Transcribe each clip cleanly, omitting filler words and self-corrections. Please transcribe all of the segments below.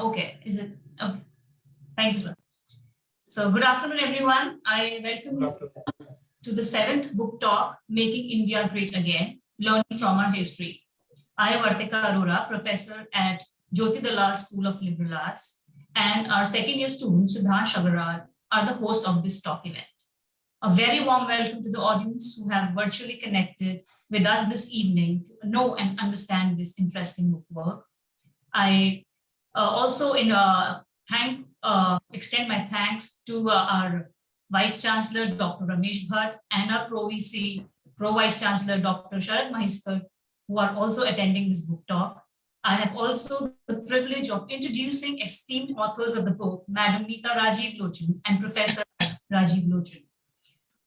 Okay, is it? Okay. Thank you, sir. So good afternoon, everyone. I welcome you to the 7th book talk, Making India Great Again, Learning from Our History. I am Artika Arora, professor at Jyoti Dalal School of Liberal Arts, and our second year student, Sudhansh Agarwal, are the hosts of this talk event. A very warm welcome to the audience who have virtually connected with us this evening to know and understand this interesting book work. I also extend my thanks to our Vice Chancellor, Dr. Ramesh Bhatt, and our Pro Vice Chancellor, Dr. Sharad Mahiskar, who are also attending this book talk. I have also the privilege of introducing esteemed authors of the book, Madam Meeta Rajiv Lochan and Professor Rajiv Lochan.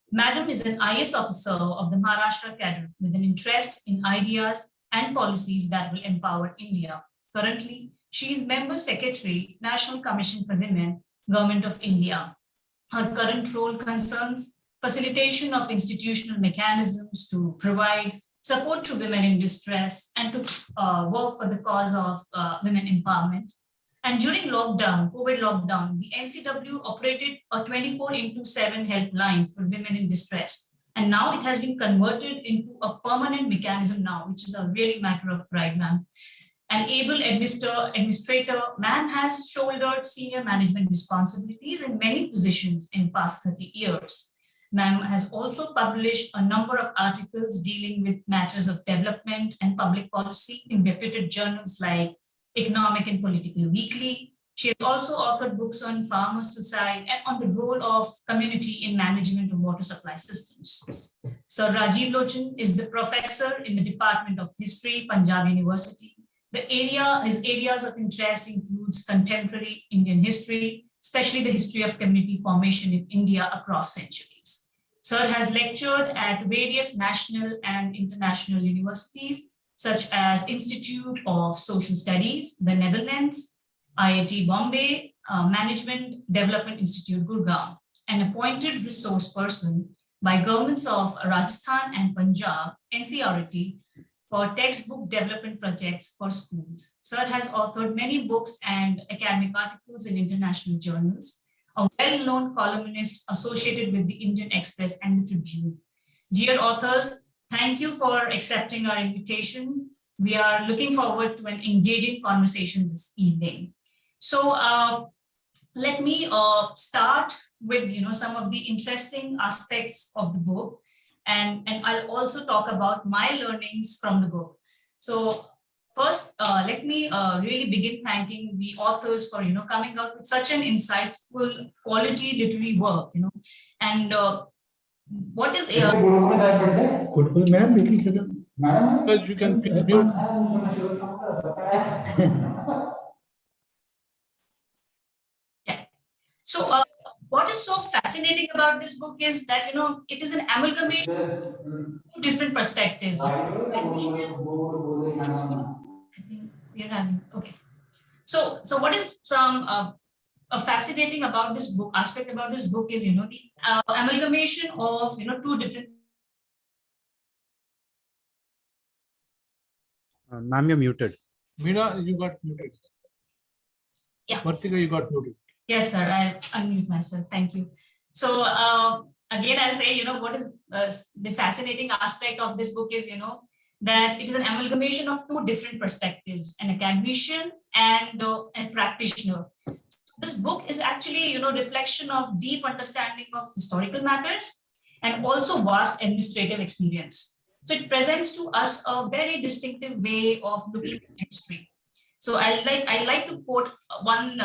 Madam is an IAS officer of the Maharashtra cadre with an interest in ideas and policies that will empower India. Currently, she is Member Secretary, National Commission for Women, Government of India. Her current role concerns facilitation of institutional mechanisms to provide support to women in distress and to work for the cause of women empowerment. And during COVID lockdown, the NCW operated a 24/7 helpline for women in distress. And now it has been converted into a permanent mechanism now, which is a really matter of pride, ma'am. An able administrator, ma'am has shouldered senior management responsibilities in many positions in past 30 years. Ma'am has also published a number of articles dealing with matters of development and public policy in reputed journals like Economic and Political Weekly. She has also authored books on farmer society and on the role of community in management of water supply systems. Sir Rajiv Lochan is the professor in the Department of History, Punjab University. His areas of interest includes contemporary Indian history, especially the history of community formation in India across centuries. Sir has lectured at various national and international universities, such as Institute of Social Studies, the Netherlands, IIT Bombay, Management Development Institute, Gurgaon, an appointed resource person by governments of Rajasthan and Punjab, NCRT, for textbook development projects for schools. Sir has authored many books and academic articles in international journals, a well-known columnist associated with the Indian Express and the Tribune. Dear authors, thank you for accepting our invitation. We are looking forward to an engaging conversation this evening. So let me start with some of the interesting aspects of the book. And I'll also talk about my learnings from the book. So first, let me really begin thanking the authors for coming out with such an insightful, quality literary work. And what is Because you can please mute. Yeah. So what is so fascinating about this book is that it is an amalgamation of two different perspectives. I think we are having okay. So what is some fascinating about this book aspect about this book is the amalgamation of two different. Ma'am, you're muted. Meena, you got muted. Yeah. Vartika, you got muted. Yes, sir. I unmute myself. Thank you. So again, I'll say, what is the fascinating aspect of this book is, that it is an amalgamation of two different perspectives, an academician and a practitioner. This book is actually, reflection of deep understanding of historical matters and also vast administrative experience. So it presents to us a very distinctive way of looking at history. So I like to quote one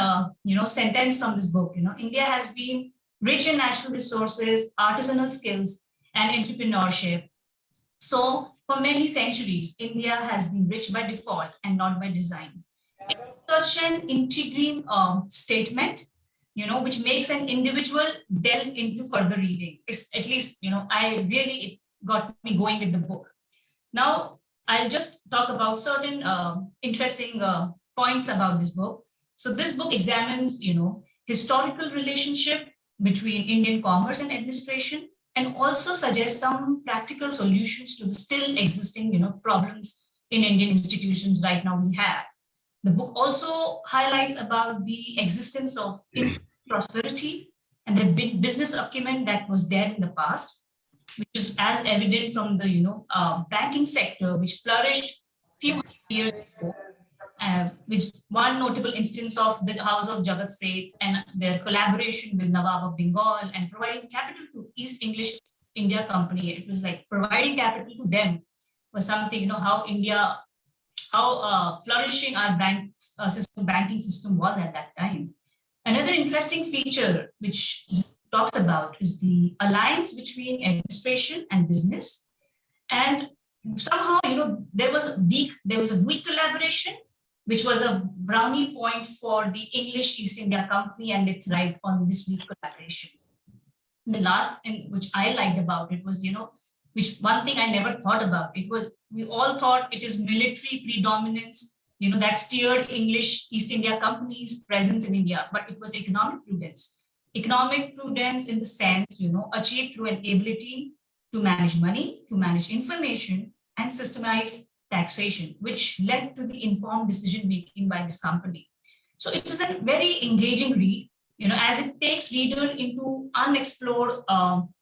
sentence from this book. India has been rich in natural resources, artisanal skills, and entrepreneurship. So for many centuries, India has been rich by default and not by design. It's such an intriguing statement, which makes an individual delve into further reading. At least, it got me going with the book. Now, I'll just talk about certain interesting points about this book. So this book examines, historical relationship between Indian commerce and administration, and also suggests some practical solutions to the still existing, problems in Indian institutions right now we have. The book also highlights about the existence of prosperity and the big business acumen that was there in the past, which is as evident from the banking sector, which flourished few years ago, which one notable instance of the House of Jagat Seth and their collaboration with Nawab of Bengal and providing capital to East English India Company. It was like providing capital to them was something, how India, how flourishing our banking system was at that time. Another interesting feature which talks about is the alliance between administration and business. And somehow, there was a weak collaboration, which was a brownie point for the English East India Company, and they thrived on this weak collaboration. And the last thing which I liked about it was, which one thing I never thought about, it was, we all thought it is military predominance, that steered English East India Company's presence in India, but it was economic prudence. Economic prudence in the sense, achieved through an ability to manage money, to manage information, and systemize taxation, which led to the informed decision-making by this company. So it is a very engaging read, as it takes reader into unexplored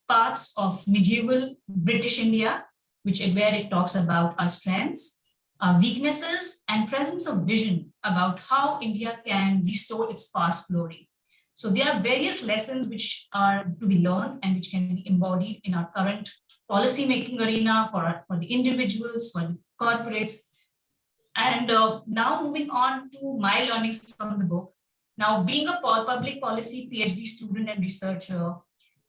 parts of medieval British India, where it talks about our strengths, our weaknesses, and presence of vision about how India can restore its past glory. So there are various lessons which are to be learned and which can be embodied in our current policy-making arena for the individuals, for the corporates. And now moving on to my learnings from the book. Now, being a public policy PhD student and researcher,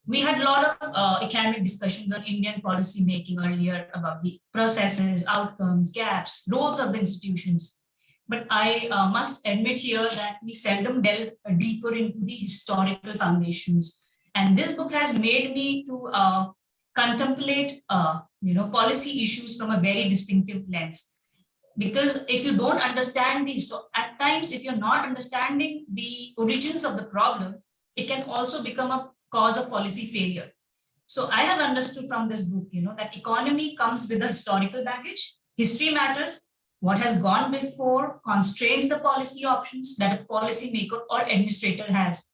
we had a lot of academic discussions on Indian policy making earlier about the processes, outcomes, gaps, roles of the institutions. But I must admit here that we seldom delve deeper into the historical foundations. And this book has made me to contemplate policy issues from a very distinctive lens. Because if you don't understand these, at times, if you're not understanding the origins of the problem, it can also become a cause of policy failure. So I have understood from this book, that economy comes with a historical baggage. History matters. What has gone before constrains the policy options that a policymaker or administrator has.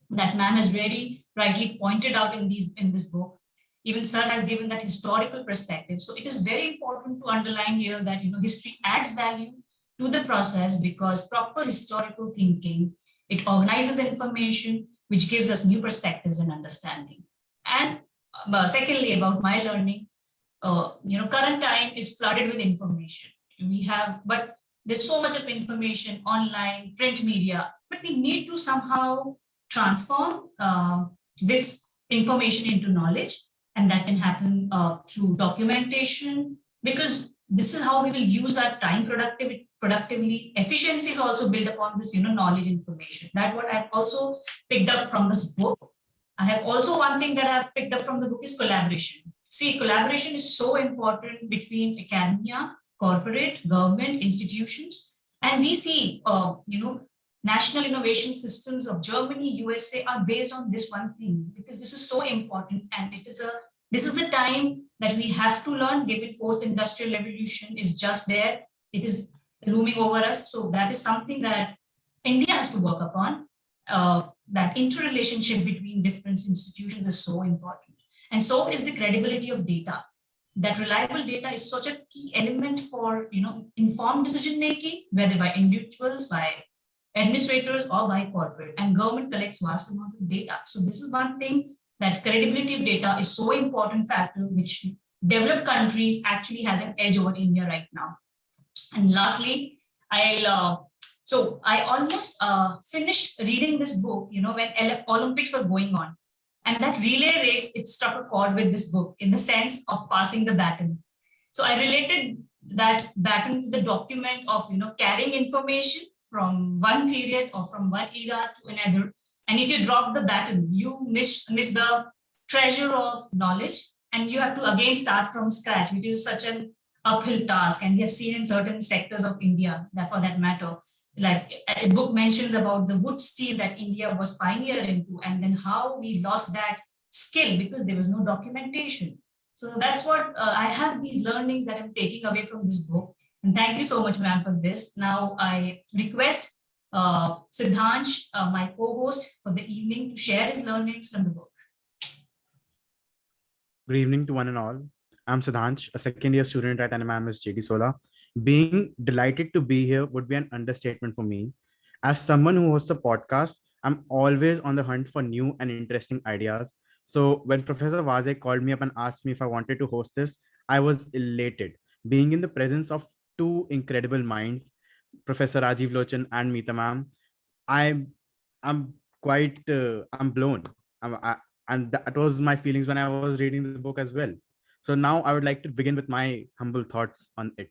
That ma'am has very rightly pointed out in this book. Even sir has given that historical perspective. So it is very important to underline here that history adds value to the process because proper historical thinking, it organizes information, which gives us new perspectives and understanding. And secondly, about my learning, current time is flooded with information. But there's so much of information online, print media, but we need to somehow transform this information into knowledge. And that can happen through documentation, because this is how we will use our time productively. Efficiency is also built upon this, knowledge information. That's what I've also picked up from this book. I have also one thing that I've picked up from the book is collaboration. See, collaboration is so important between academia, corporate, government, institutions. And we see, national innovation systems of Germany, USA are based on this one thing, because this is so important. And this is the time that we have to learn, given fourth industrial revolution is just there. It is looming over us. So that is something that India has to work upon. That interrelationship between different institutions is so important. And so is the credibility of data. That reliable data is such a key element for, informed decision-making, whether by individuals, by administrators, or by corporate, and government collects vast amount of data. So this is one thing, that credibility of data is so important factor, which developed countries actually has an edge over India right now. And lastly, I almost finished reading this book, when Olympics were going on. And that relay race, it struck a chord with this book in the sense of passing the baton. So I related that baton to the document of, carrying information from one period or from one era to another. And if you drop the baton, you miss the treasure of knowledge, and you have to again start from scratch, which is such an uphill task. And we have seen in certain sectors of India, that for that matter, like a book mentions about the wood steel that India was pioneer into, and then how we lost that skill because there was no documentation. So that's what I have these learnings that I'm taking away from this book. And thank you so much, ma'am, for this. Now I request Siddhansh, my co-host for the evening, to share his learnings from the book. Good evening to one and all. I'm Siddhansh, a second year student at NMIMS JD Sola. Being delighted to be here would be an understatement for me. As someone who hosts a podcast, I'm always on the hunt for new and interesting ideas. So when Professor Vaze called me up and asked me if I wanted to host this, I was elated. Being in the presence of two incredible minds, Professor Rajiv Lochan and Meeta ma'am, I'm I'm I'm blown. And that was my feelings when I was reading the book as well. So now I would like to begin with my humble thoughts on it.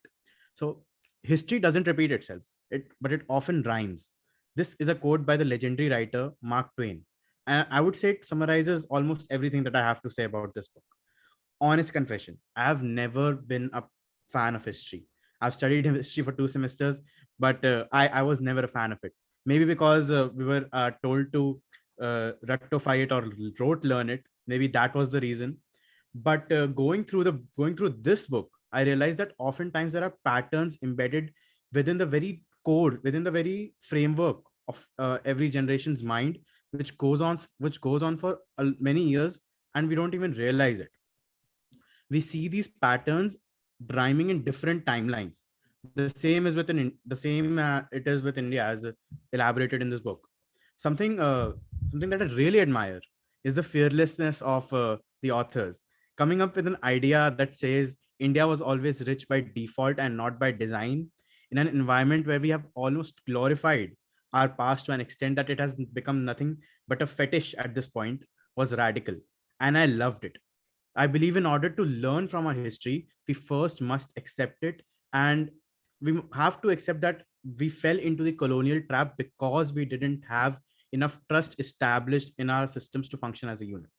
So history doesn't repeat itself, but it often rhymes. This is a quote by the legendary writer Mark Twain. And I would say it summarizes almost everything that I have to say about this book. Honest confession, I have never been a fan of history. I've studied history for 2 semesters, but I was never a fan of it. Maybe because we were told to rectify it or rote learn it. Maybe that was the reason. But going through this book, I realized that oftentimes there are patterns embedded within the very core, within the very framework of every generation's mind, which goes on for many years, and we don't even realize it. We see these patterns rhyming in different timelines. The same it is with India, as elaborated in this book. Something that I really admire is the fearlessness of the authors coming up with an idea that says India was always rich by default and not by design, in an environment where we have almost glorified our past to an extent that it has become nothing but a fetish at this point, was radical, and I loved it. I believe in order to learn from our history, we first must accept it. And we have to accept that we fell into the colonial trap because we didn't have enough trust established in our systems to function as a unit.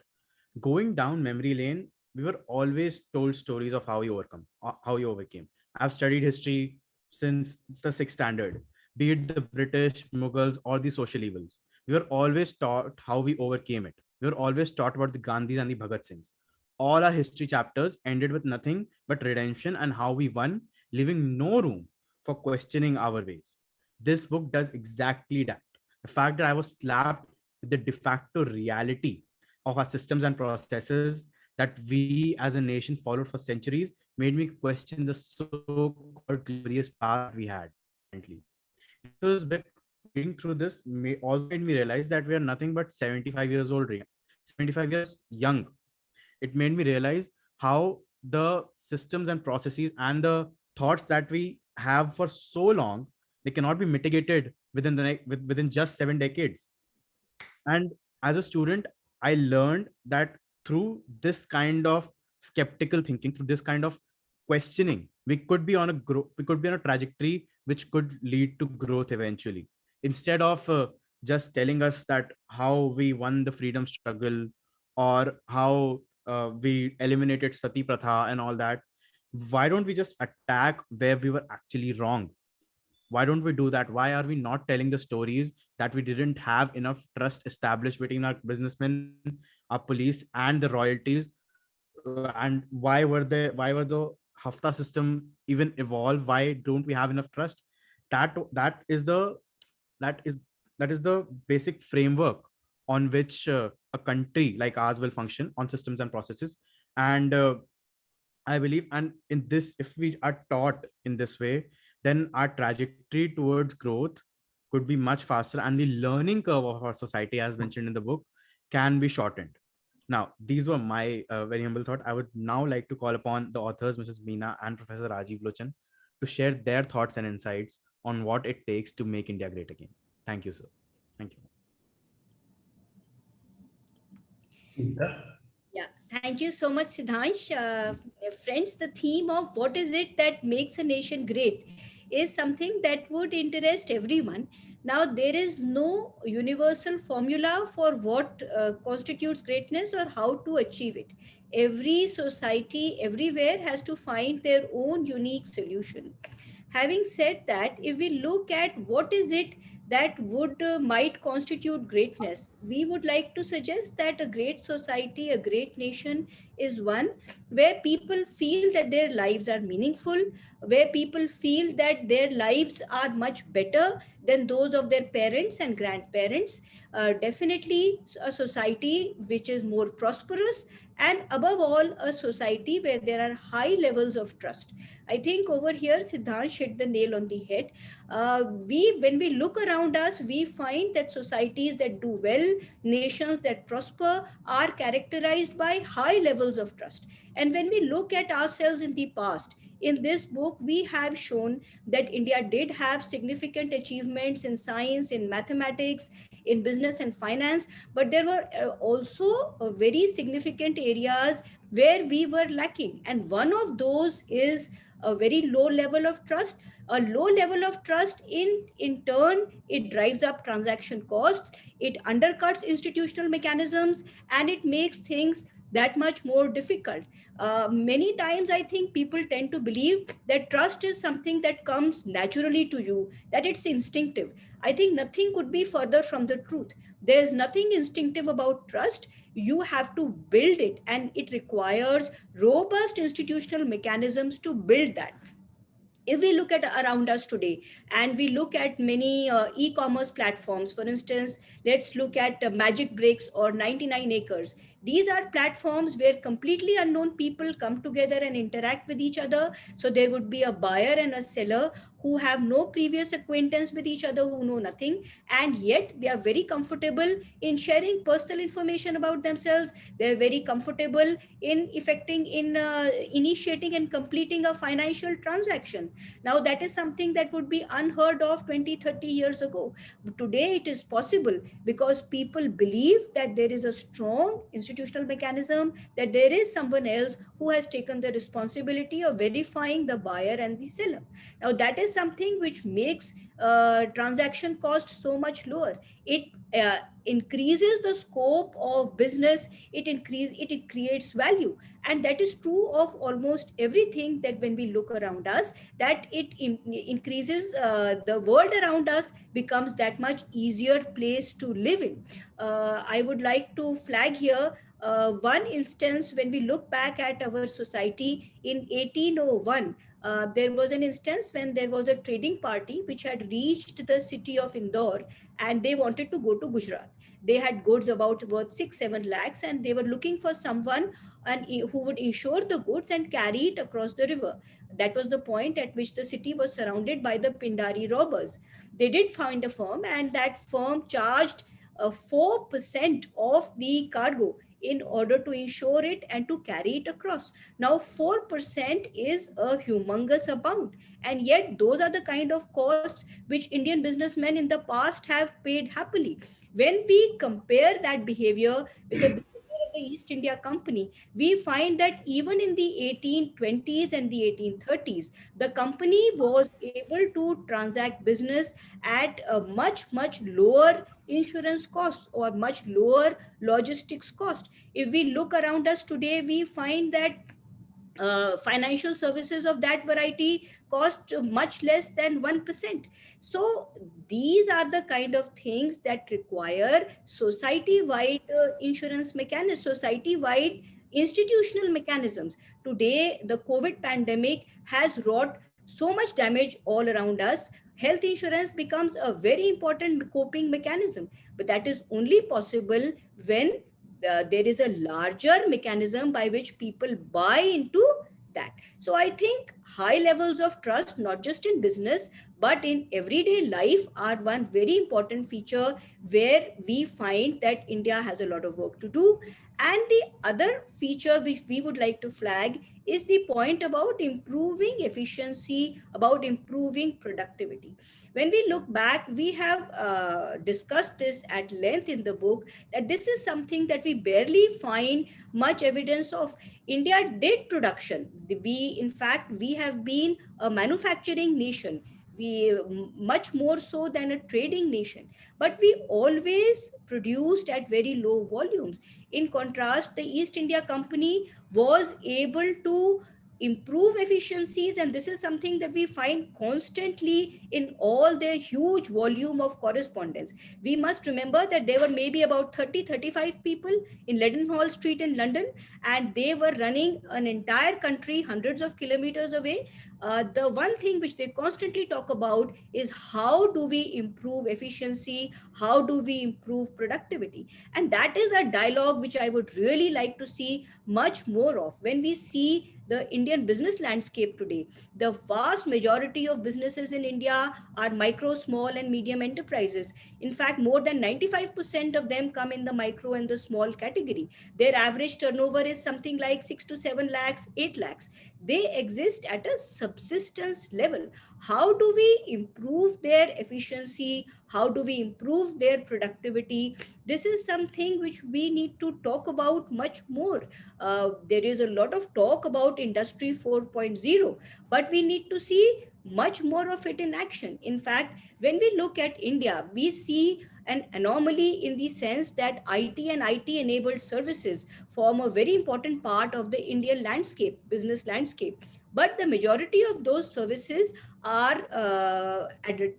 Going down memory lane, we were always told stories of how we overcame. I've studied history since the sixth standard, be it the British, Mughals, or the social evils. We were always taught how we overcame it. We were always taught about the Gandhis and the Bhagat Singhs. All our history chapters ended with nothing but redemption and how we won, leaving no room for questioning our ways. This book does exactly that. The fact that I was slapped with the de facto reality of our systems and processes that we as a nation followed for centuries made me question the so-called glorious path we had currently. This book, reading through this, also made me realize that we are nothing but 75 years old, 75 years young. It made me realize how the systems and processes and the thoughts that we have for so long, they cannot be mitigated within just 7 decades. And as a student, I learned that through this kind of skeptical thinking, through this kind of questioning, we could be on a trajectory which could lead to growth eventually. Instead of just telling us that how we won the freedom struggle, or how we eliminated sati pratha and all that, why don't we just attack where we were actually wrong? Why don't we do that? Why are we not telling the stories that we didn't have enough trust established between our businessmen, our police, and the royalties? And why were the hafta system even evolved? Why don't we have enough trust? That is the that is that is the basic framework on which a country like ours will function, on systems and processes. And I believe, and in this, if we are taught in this way, then our trajectory towards growth could be much faster, and the learning curve of our society, as mentioned in the book, can be shortened. Now, these were my very humble thought. I would now like to call upon the authors, Mrs. Meena and Professor Rajiv Lochan, to share their thoughts and insights on what it takes to make India great again. Thank you, sir. Thank you. Yeah, thank you so much, Siddhansh. Friends, the theme of what is it that makes a nation great is something that would interest everyone. Now, there is no universal formula for what constitutes greatness or how to achieve it. Every society, everywhere, has to find their own unique solution. Having said that, if we look at what is it that would might constitute greatness. We would like to suggest that a great society, a great nation is one where people feel that their lives are meaningful, where people feel that their lives are much better than those of their parents and grandparents. Definitely a society which is more prosperous, and above all, a society where there are high levels of trust. I think over here, Siddhansh hit the nail on the head. When we look around us, we find that societies that do well, nations that prosper, are characterized by high levels of trust. And when we look at ourselves in the past, in this book, we have shown that India did have significant achievements in science, in mathematics, in business and finance, but there were also very significant areas where we were lacking. And one of those is a very low level of trust. A low level of trust in turn, it drives up transaction costs, it undercuts institutional mechanisms, and it makes things that much more difficult. Many times I think people tend to believe that trust is something that comes naturally to you, that it's instinctive. I think nothing could be further from the truth. There's nothing instinctive about trust. You have to build it, and it requires robust institutional mechanisms to build that. If we look at around us today and we look at many e-commerce platforms, for instance, let's look at Magic Bricks or 99 Acres. These are platforms where completely unknown people come together and interact with each other. So there would be a buyer and a seller who have no previous acquaintance with each other, who know nothing, and yet they are very comfortable in sharing personal information about themselves. They're very comfortable in initiating and completing a financial transaction. Now that is something that would be unheard of 20, 30 years ago. Today it is possible because people believe that there is a strong institutional mechanism, that there is someone else who has taken the responsibility of verifying the buyer and the seller. Now that is something which makes transaction costs so much lower. It increases the scope of business, it creates value. And that is true of almost everything, that when we look around us, that it increases the world around us becomes that much easier place to live in. I would like to flag here one instance. When we look back at our society in 1801, there was an instance when there was a trading party which had reached the city of Indore, and they wanted to go to Gujarat. They had goods about worth 6-7 lakhs, and they were looking for someone who would insure the goods and carry it across the river. That was the point at which the city was surrounded by the Pindari robbers. They did find a firm, and that firm charged 4% of the cargo in order to insure it and to carry it across. Now 4% is a humongous amount, and yet those are the kind of costs which Indian businessmen in the past have paid happily. When we compare that behavior with the behavior of the East India Company, we find that even in the 1820s and the 1830s, the company was able to transact business at a much, much lower insurance costs or much lower logistics cost. If we look around us today, we find that financial services of that variety cost much less than 1%. So these are the kind of things that require society-wide insurance mechanisms, society-wide institutional mechanisms. Today, the COVID pandemic has wrought so much damage all around us. Health insurance becomes a very important coping mechanism, but that is only possible when there is a larger mechanism by which people buy into that. So I think high levels of trust, not just in business, but in everyday life, are one very important feature where we find that India has a lot of work to do. And the other feature which we would like to flag is the point about improving efficiency, about improving productivity. When we look back, we have discussed this at length in the book, that this is something that we barely find much evidence of. India did production. In fact, we have been a manufacturing nation. We much more so than a trading nation, but we always produced at very low volumes. In contrast, the East India Company was able to improve efficiencies, and this is something that we find constantly in all their huge volume of correspondence. We must remember that there were maybe about 30-35 people in Leadenhall Street in London, and they were running an entire country hundreds of kilometers away. The one thing which they constantly talk about is how do we improve efficiency, how do we improve productivity, and that is a dialogue which I would really like to see much more of. When we see the Indian business landscape today, the vast majority of businesses in India are micro, small, and medium enterprises. In fact, more than 95% of them come in the micro and the small category. Their average turnover is something like 6 to 7 lakhs, 8 lakhs. They exist at a subsistence level. How do we improve their efficiency? How do we improve their productivity? This is something which we need to talk about much more. There is a lot of talk about Industry 4.0, but we need to see much more of it in action. In fact, when we look at India, we see an anomaly in the sense that IT and IT enabled services form a very important part of the Indian landscape, business landscape. But the majority of those services are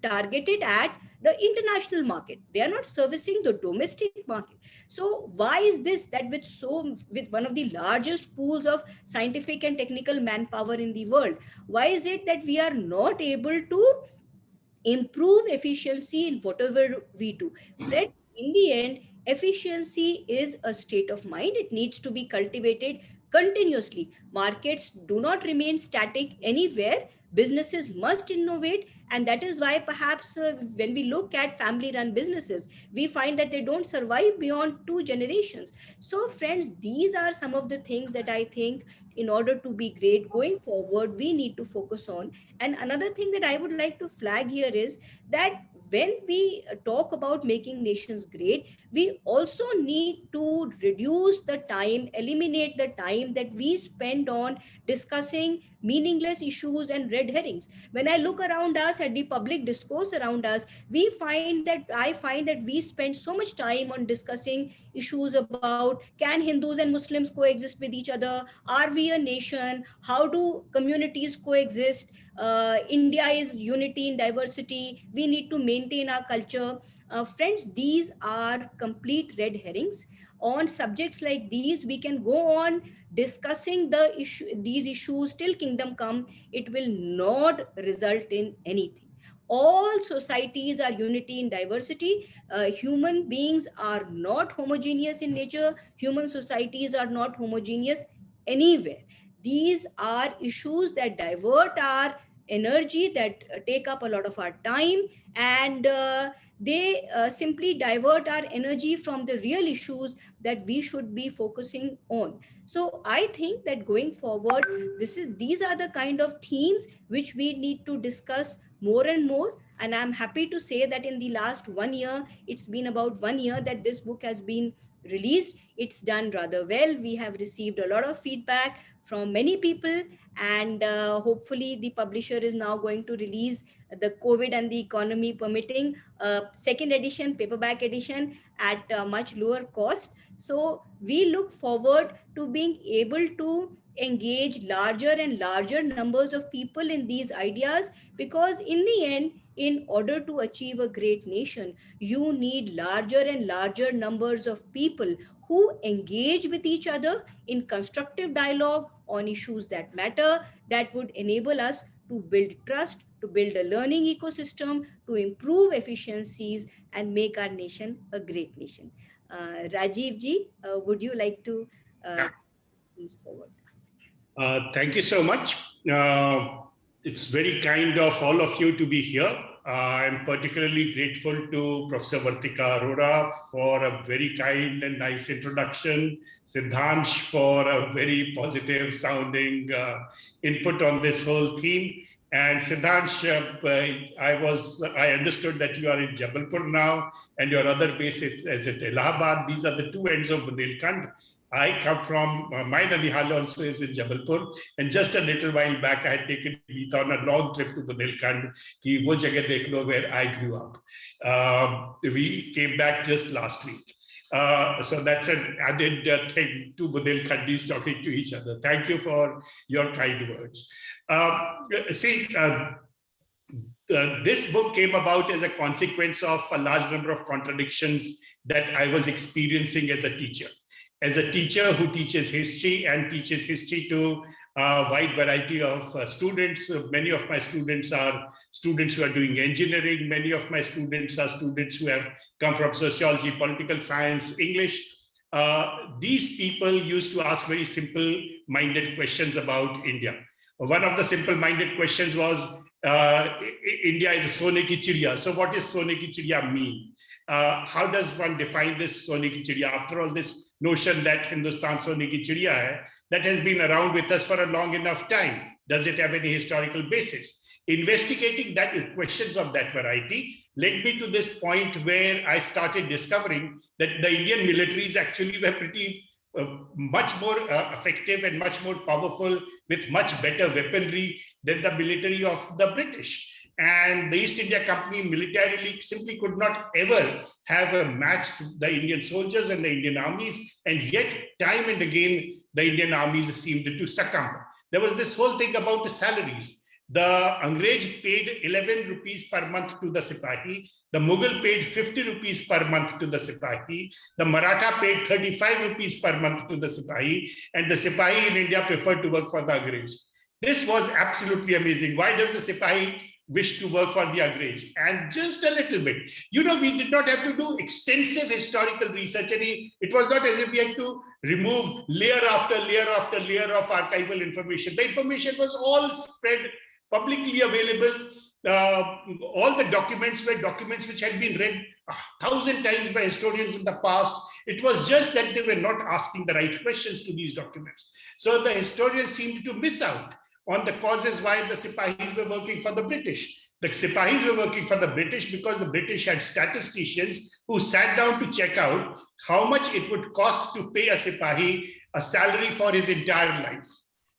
targeted at the international market. They are not servicing the domestic market. So why is this that with one of the largest pools of scientific and technical manpower in the world, why is it that we are not able to improve efficiency in whatever we do? Fred, in the end, efficiency is a state of mind. It needs to be cultivated continuously. Markets do not remain static anywhere. Businesses must innovate. And that is why perhaps when we look at family run businesses, we find that they don't survive beyond 2 generations. So friends, these are some of the things that I think in order to be great going forward, we need to focus on. And another thing that I would like to flag here is that when we talk about making nations great, we also need to reduce the time, eliminate the time that we spend on discussing meaningless issues and red herrings. When I look around us at the public discourse around us, I find that we spend so much time on discussing issues about, can Hindus and Muslims coexist with each other? Are we a nation? How do communities coexist? India is unity in diversity. We need to maintain our culture. Friends, these are complete red herrings. On subjects like these, we can go on discussing these issues till kingdom come. It will not result in anything. All societies are unity in diversity. Human beings are not homogeneous in nature. Human societies are not homogeneous anywhere. These are issues that divert our energy, that take up a lot of our time, and they simply divert our energy from the real issues that we should be focusing on. So I think that going forward, these are the kind of themes which we need to discuss more and more. And I'm happy to say that in the last 1 year, it's been about 1 year that this book has been released. It's done rather well. We have received a lot of feedback from many people, and hopefully the publisher is now going to release, the COVID and the economy permitting, second edition, paperback edition at a much lower cost. So we look forward to being able to engage larger and larger numbers of people in these ideas, because in the end, in order to achieve a great nation, you need larger and larger numbers of people who engage with each other in constructive dialogue on issues that matter, that would enable us to build trust, to build a learning ecosystem, to improve efficiencies and make our nation a great nation. Rajiv ji, would you like to please forward? Thank you so much. It's very kind of all of you to be here. I'm particularly grateful to Professor Vartika Arora for a very kind and nice introduction, Siddhansh for a very positive sounding input on this whole theme. And Siddhansh, I understood that you are in Jabalpur now, and your other base is at Allahabad. These are the two ends of Bundelkhand. I come from, my Nanihal also is in Jabalpur, and just a little while back, I had taken Geeta on a long trip to Bundelkhand, ki wo jagah dekh lo where I grew up. We came back just last week. So that's an added thing, two Bundelkhandis talking to each other. Thank you for your kind words. This book came about as a consequence of a large number of contradictions that I was experiencing as a teacher. As a teacher who teaches history and teaches history to a wide variety of students. Many of my students are students who are doing engineering. Many of my students are students who have come from sociology, political science, English. These people used to ask very simple-minded questions about India. One of the simple-minded questions was, India is a Sone ki Chidiya. So what does Sone ki Chidiya mean? How does one define this Sone ki Chidiya? After all, this notion that Hindustan Sone ki Chidiya hai, that has been around with us for a long enough time. Does it have any historical basis? Investigating that questions of that variety led me to this point where I started discovering that the Indian militaries actually were pretty much more effective and much more powerful with much better weaponry than the military of the British. And the East India Company militarily simply could not ever have matched the Indian soldiers and the Indian armies. And yet, time and again, the Indian armies seemed to succumb. There was this whole thing about the salaries. The Angrez paid 11 rupees per month to the Sipahi. The Mughal paid 50 rupees per month to the Sipahi. The Maratha paid 35 rupees per month to the Sipahi. And the Sipahi in India preferred to work for the Angrez. This was absolutely amazing. Why does the Sipahi wish to work for the Angrez? And just a little bit, you know, we did not have to do extensive historical research. And it was not as if we had to remove layer after layer after layer of archival information. The information was all spread publicly available. All the documents were documents which had been read 1,000 times by historians in the past. It was just that they were not asking the right questions to these documents. So the historians seemed to miss out on the causes why the Sipahis were working for the British. The Sipahis were working for the British because the British had statisticians who sat down to check out how much it would cost to pay a Sipahi a salary for his entire life.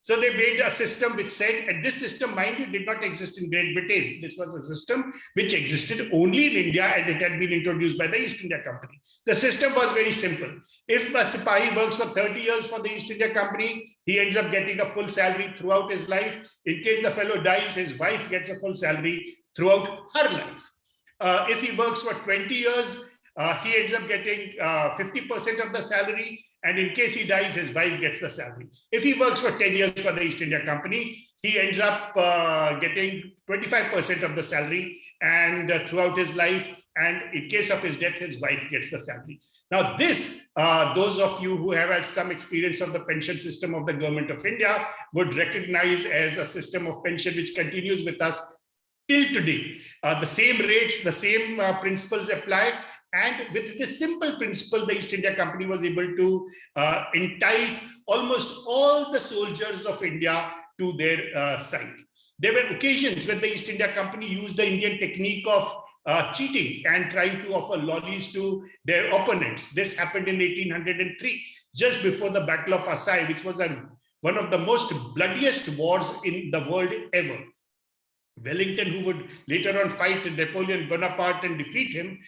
So they made a system which said, and this system, mind you, did not exist in Great Britain. This was a system which existed only in India, and it had been introduced by the East India Company. The system was very simple. If a Sipahi works for 30 years for the East India Company, he ends up getting a full salary throughout his life. In case the fellow dies, his wife gets a full salary throughout her life. If he works for 20 years, he ends up getting 50% of the salary. And in case he dies, his wife gets the salary. If he works for 10 years for the East India Company, he ends up getting 25% of the salary and throughout his life. And in case of his death, his wife gets the salary. Now this, those of you who have had some experience of the pension system of the government of India would recognize as a system of pension which continues with us till today. The same rates, the same principles apply. And with this simple principle, the East India Company was able to entice almost all the soldiers of India to their side. There were occasions when the East India Company used the Indian technique of cheating and trying to offer lollies to their opponents. This happened in 1803, just before the Battle of Assaye, which was one of the most bloodiest wars in the world ever. Wellington, who would later on fight Napoleon Bonaparte and defeat him,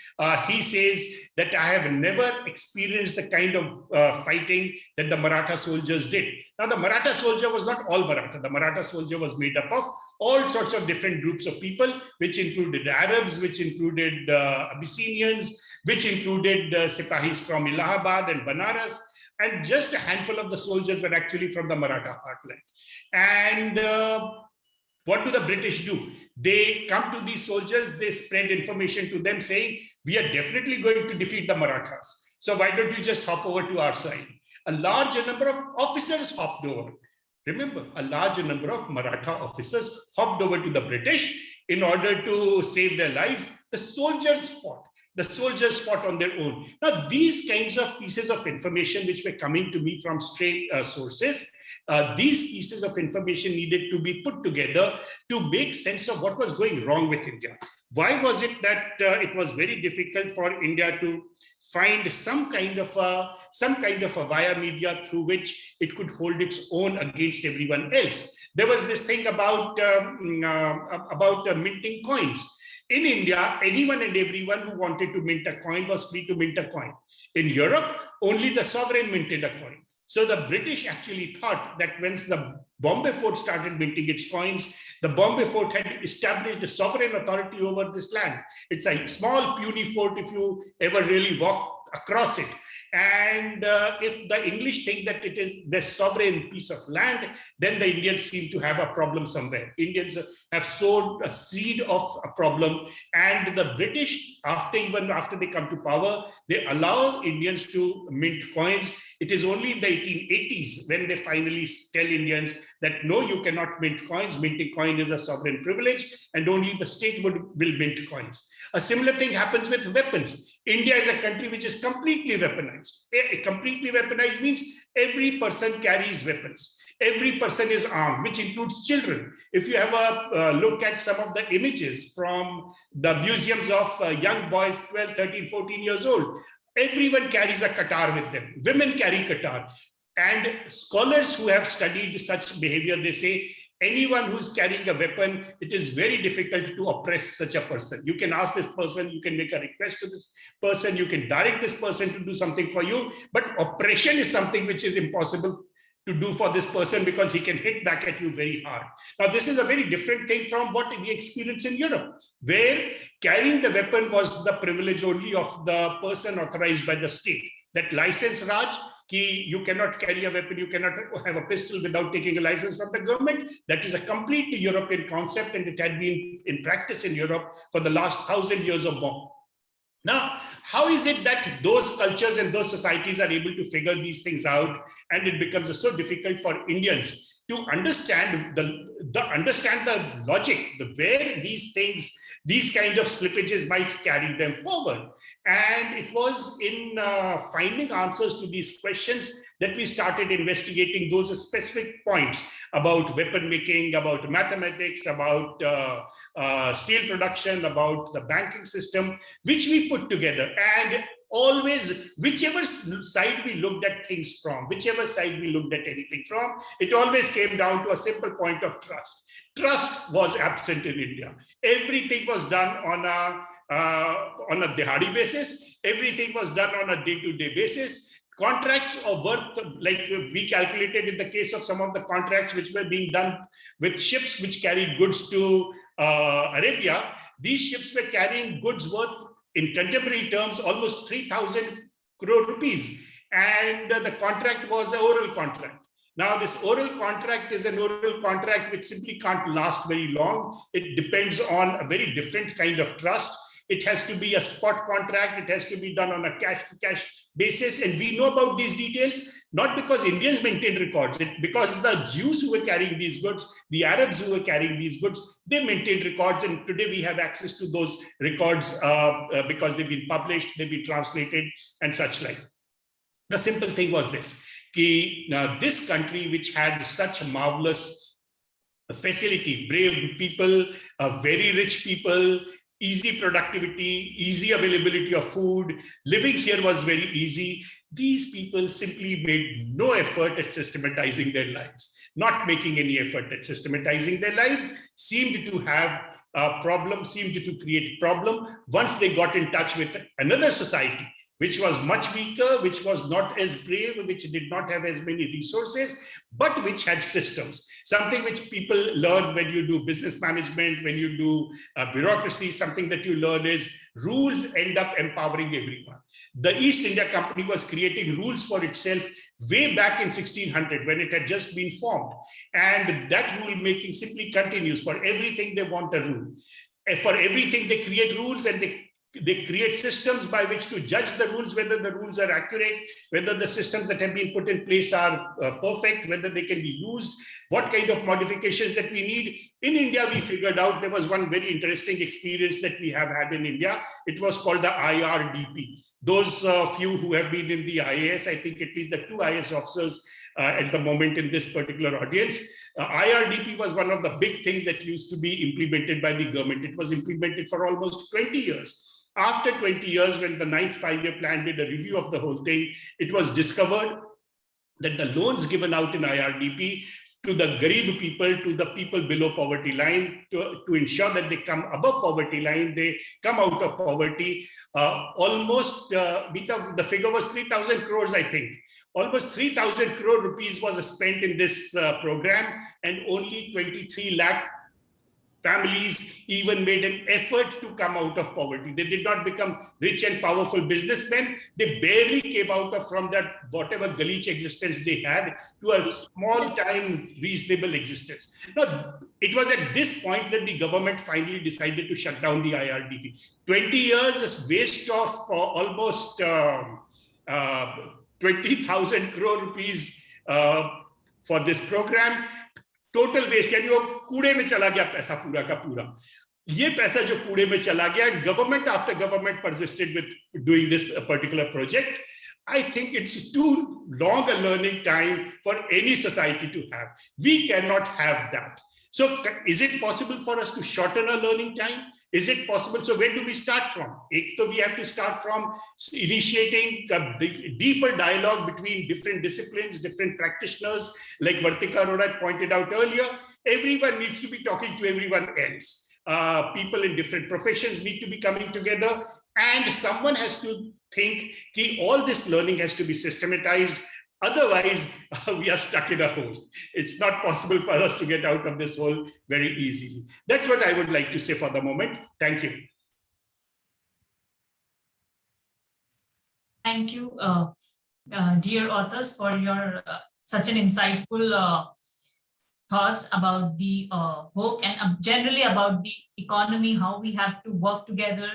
he says that I have never experienced the kind of fighting that the Maratha soldiers did. Now, the Maratha soldier was not all Maratha. The Maratha soldier was made up of all sorts of different groups of people, which included Arabs, which included Abyssinians, which included Sipahis from Allahabad and Banaras. And just a handful of the soldiers were actually from the Maratha heartland. And what do the British do? They come to these soldiers, they spread information to them saying, we are definitely going to defeat the Marathas. So why don't you just hop over to our side? A large number of officers hopped over. Remember, a large number of Maratha officers hopped over to the British in order to save their lives. The soldiers fought. The soldiers fought on their own. Now, these kinds of pieces of information which were coming to me from straight sources, these pieces of information needed to be put together to make sense of what was going wrong with India. Why was it that it was very difficult for India to find some kind of a via media through which it could hold its own against everyone else? There was this thing about minting coins. In India, anyone and everyone who wanted to mint a coin was free to mint a coin. In Europe, only the sovereign minted a coin. So the British actually thought that once the Bombay Fort started minting its coins, the Bombay Fort had established a sovereign authority over this land. It's a small, puny fort if you ever really walk across it. And if the English think that it is the sovereign piece of land, then the Indians seem to have a problem somewhere. Indians have sowed a seed of a problem, and the British, even after they come to power, they allow Indians to mint coins. It is only in the 1880s when they finally tell Indians that no, you cannot mint coins. Minting coin is a sovereign privilege, and only the state will mint coins. A similar thing happens with weapons. India is a country which is completely weaponized. Completely weaponized means every person carries weapons. Every person is armed, which includes children. If you have a look at some of the images from the museums of young boys, 12, 13, 14 years old, everyone carries a qatar with them. Women carry qatar. And scholars who have studied such behavior, they say, anyone who's carrying a weapon, it is very difficult to oppress such a person. You can ask this person, you can make a request to this person, you can direct this person to do something for you, but oppression is something which is impossible to do for this person because he can hit back at you very hard. Now, this is a very different thing from what we experience in Europe, where carrying the weapon was the privilege only of the person authorized by the state. That license, Raj, you cannot carry a weapon, you cannot have a pistol without taking a license from the government. That is a completely European concept, and it had been in practice in Europe for the last 1,000 years or more. Now, how is it that those cultures and those societies are able to figure these things out, and it becomes so difficult for Indians to understand the logic, where these things, these kind of slippages might carry them forward? And it was in finding answers to these questions that we started investigating those specific points about weapon making, about mathematics, about steel production, about the banking system, which we put together. And always, whichever side we looked at things from, whichever side we looked at anything from, it always came down to a simple point of trust. Trust was absent in India. Everything was done on a dehadi basis. Everything was done on a day-to-day basis. Contracts of worth, like we calculated in the case of some of the contracts which were being done with ships which carried goods to Arabia, these ships were carrying goods worth, in contemporary terms, almost 3,000 crore rupees. And the contract was an oral contract. Now, this oral contract is an oral contract which simply can't last very long. It depends on a very different kind of trust. It has to be a spot contract. It has to be done on a cash-to-cash basis. And we know about these details, not because Indians maintained records, because the Jews who were carrying these goods, the Arabs who were carrying these goods, they maintained records. And today we have access to those records because they've been published, they've been translated and such like. The simple thing was this, this country which had such a marvelous facility, brave people, very rich people, easy productivity, easy availability of food, living here was very easy. These people simply made no effort at systematizing their lives. Not making any effort at systematizing their lives seemed to have a problem, seemed to create problem once they got in touch with another society, which was much weaker, which was not as brave, which did not have as many resources, but which had systems. Something which people learn when you do business management, when you do bureaucracy, something that you learn is rules end up empowering everyone. The East India Company was creating rules for itself way back in 1600 when it had just been formed. And that rule making simply continues. For everything they want a rule. For everything they create rules, and they create systems by which to judge the rules, whether the rules are accurate, whether the systems that have been put in place are perfect, whether they can be used, what kind of modifications that we need. In India, we figured out there was one very interesting experience that we have had in India. It was called the IRDP. Those few who have been in the IAS, I think at least the 2 IAS officers at the moment in this particular audience, IRDP was one of the big things that used to be implemented by the government. It was implemented for almost 20 years. After 20 years, when the 9th five-year plan did a review of the whole thing, it was discovered that the loans given out in IRDP to the Garib people, to the people below poverty line, to ensure that they come above poverty line, they come out of poverty. Almost, the figure was 3,000 crores, I think. Almost 3,000 crore rupees was spent in this program, and only 23 lakh families even made an effort to come out of poverty. They did not become rich and powerful businessmen. They barely came out of from that whatever Galich existence they had to a small time reasonable existence. Now, it was at this point that the government finally decided to shut down the IRDP. 20 years is waste of almost 20,000 crore rupees for this program. Total waste यानी वो कूड़े में चला गया पैसा पूरा का पूरा. ये पैसा जो कूड़े में चला गया, and government after government persisted with doing this particular project. I think it's too long a learning time for any society to have. We cannot have that. So is it possible for us to shorten our learning time? Is it possible? So where do we start from? We have to start from initiating a deeper dialogue between different disciplines, different practitioners, like Vartika Arora pointed out earlier. Everyone needs to be talking to everyone else. People in different professions need to be coming together, and someone has to think that all this learning has to be systematized. Otherwise, we are stuck in a hole. It's not possible for us to get out of this hole very easily. That's what I would like to say for the moment. Thank you. Thank you, dear authors, for your such an insightful thoughts about the book and generally about the economy, how we have to work together,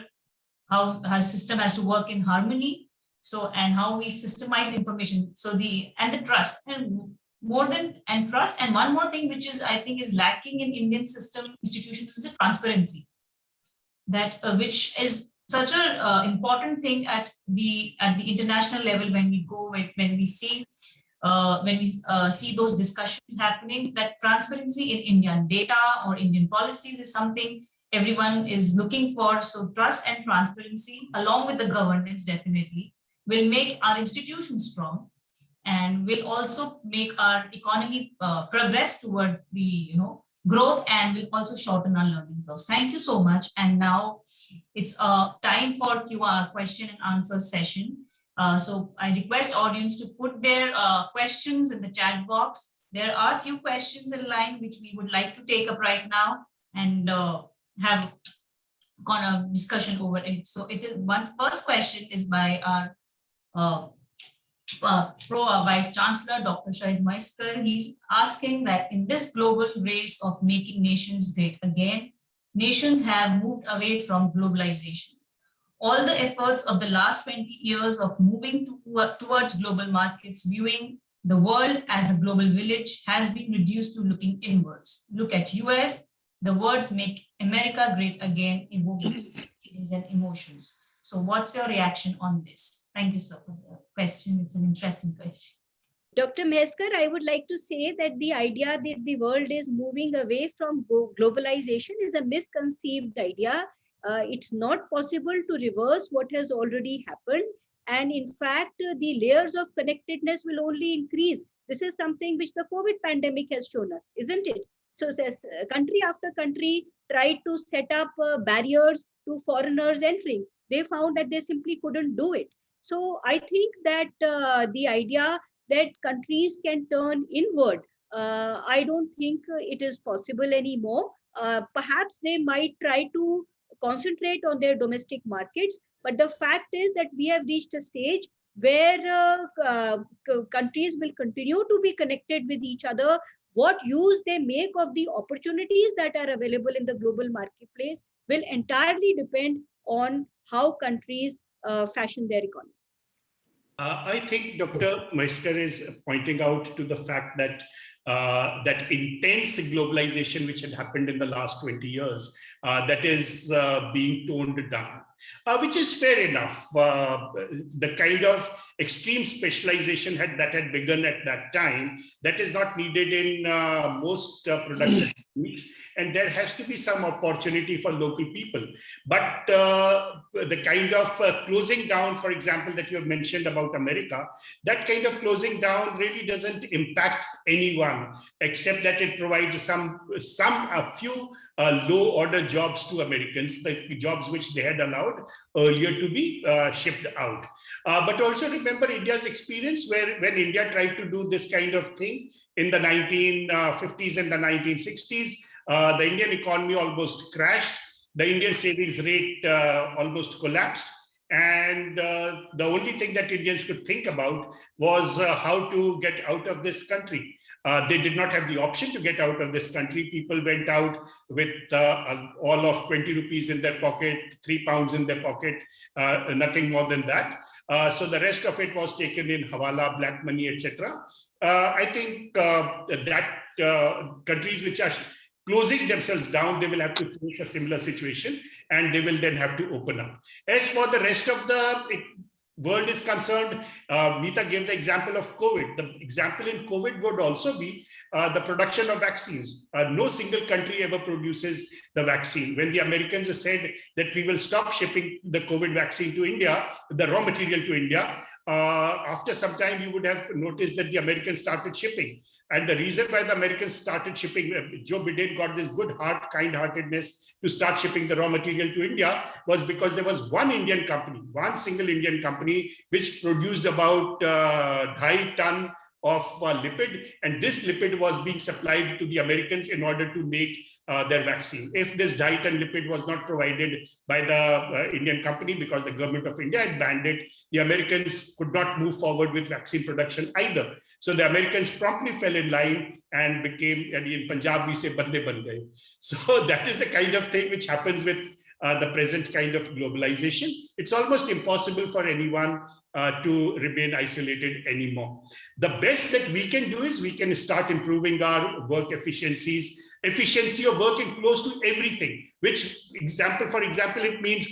how our system has to work in harmony. So, and how we systemize information. So the trust, and more than trust. And one more thing, which is, I think, is lacking in Indian system institutions, is the transparency. That which is such an important thing at the international level when we go, when we see those discussions happening. That transparency in Indian data or Indian policies is something everyone is looking for. So trust and transparency, along with the governance, definitely will make our institutions strong, and will also make our economy progress towards the growth, and will also shorten our learning curves. Thank you so much. And now it's time for question and answer session. So I request audience to put their questions in the chat box. There are a few questions in line which we would like to take up right now and have a discussion over it. So it is first question is by our Vice Chancellor, Dr. Shahid Maiskar. He's asking that in this global race of making nations great again, nations have moved away from globalization. All the efforts of the last 20 years of moving towards global markets, viewing the world as a global village, has been reduced to looking inwards. Look at US, the words make America great again, evoking feelings and emotions. So what's your reaction on this? Thank you, sir, for the question. It's an interesting question. Dr. Maiskar, I would like to say that the idea that the world is moving away from globalization is a misconceived idea. It's not possible to reverse what has already happened. And in fact, the layers of connectedness will only increase. This is something which the COVID pandemic has shown us, isn't it? So as country after country tried to set up barriers to foreigners entering, they found that they simply couldn't do it. So I think that the idea that countries can turn inward, I don't think it is possible anymore. Perhaps they might try to concentrate on their domestic markets, but the fact is that we have reached a stage where countries will continue to be connected with each other. What use they make of the opportunities that are available in the global marketplace will entirely depend on how countries fashion their economy. I think Dr. Maiskar is pointing out to the fact that that intense globalization which had happened in the last 20 years, that is being toned down. which is fair enough. The kind of extreme specialization that had begun at that time, that is not needed in most production techniques, and there has to be some opportunity for local people. But the kind of closing down, for example, that you have mentioned about America, that kind of closing down really doesn't impact anyone, except that it provides a few low order jobs to Americans, the jobs which they had allowed earlier to be shipped out. But also remember India's experience when India tried to do this kind of thing in the 1950s and the 1960s, the Indian economy almost crashed. The Indian savings rate almost collapsed. And the only thing that Indians could think about was how to get out of this country. They did not have the option to get out of this country. People went out with all of 20 rupees in their pocket, 3 pounds in their pocket, nothing more than that. So the rest of it was taken in hawala, black money, etc. I think that countries which are closing themselves down, they will have to face a similar situation, and they will then have to open up. As for the rest of the world is concerned, Meeta gave the example of COVID. The example in COVID would also be the production of vaccines. No single country ever produces the vaccine. When the Americans said that we will stop shipping the COVID vaccine to India, the raw material to India, after some time you would have noticed that the Americans started shipping. And the reason why the Americans started shipping, Joe Biden got this good heart, kind-heartedness to start shipping the raw material to India, was because there was one Indian company, one single Indian company, which produced about 2.5 tons of lipid, and this lipid was being supplied to the Americans in order to make their vaccine. If this 2.5 ton lipid was not provided by the Indian company, because the government of India had banned it, the Americans could not move forward with vaccine production either. So the Americans promptly fell in line and became, and in Punjab we say bande ban gaye. So that is the kind of thing which happens with the present kind of globalization. It's almost impossible for anyone to remain isolated anymore. The best that we can do is we can start improving our work efficiencies, efficiency of working close to everything, which for example, it means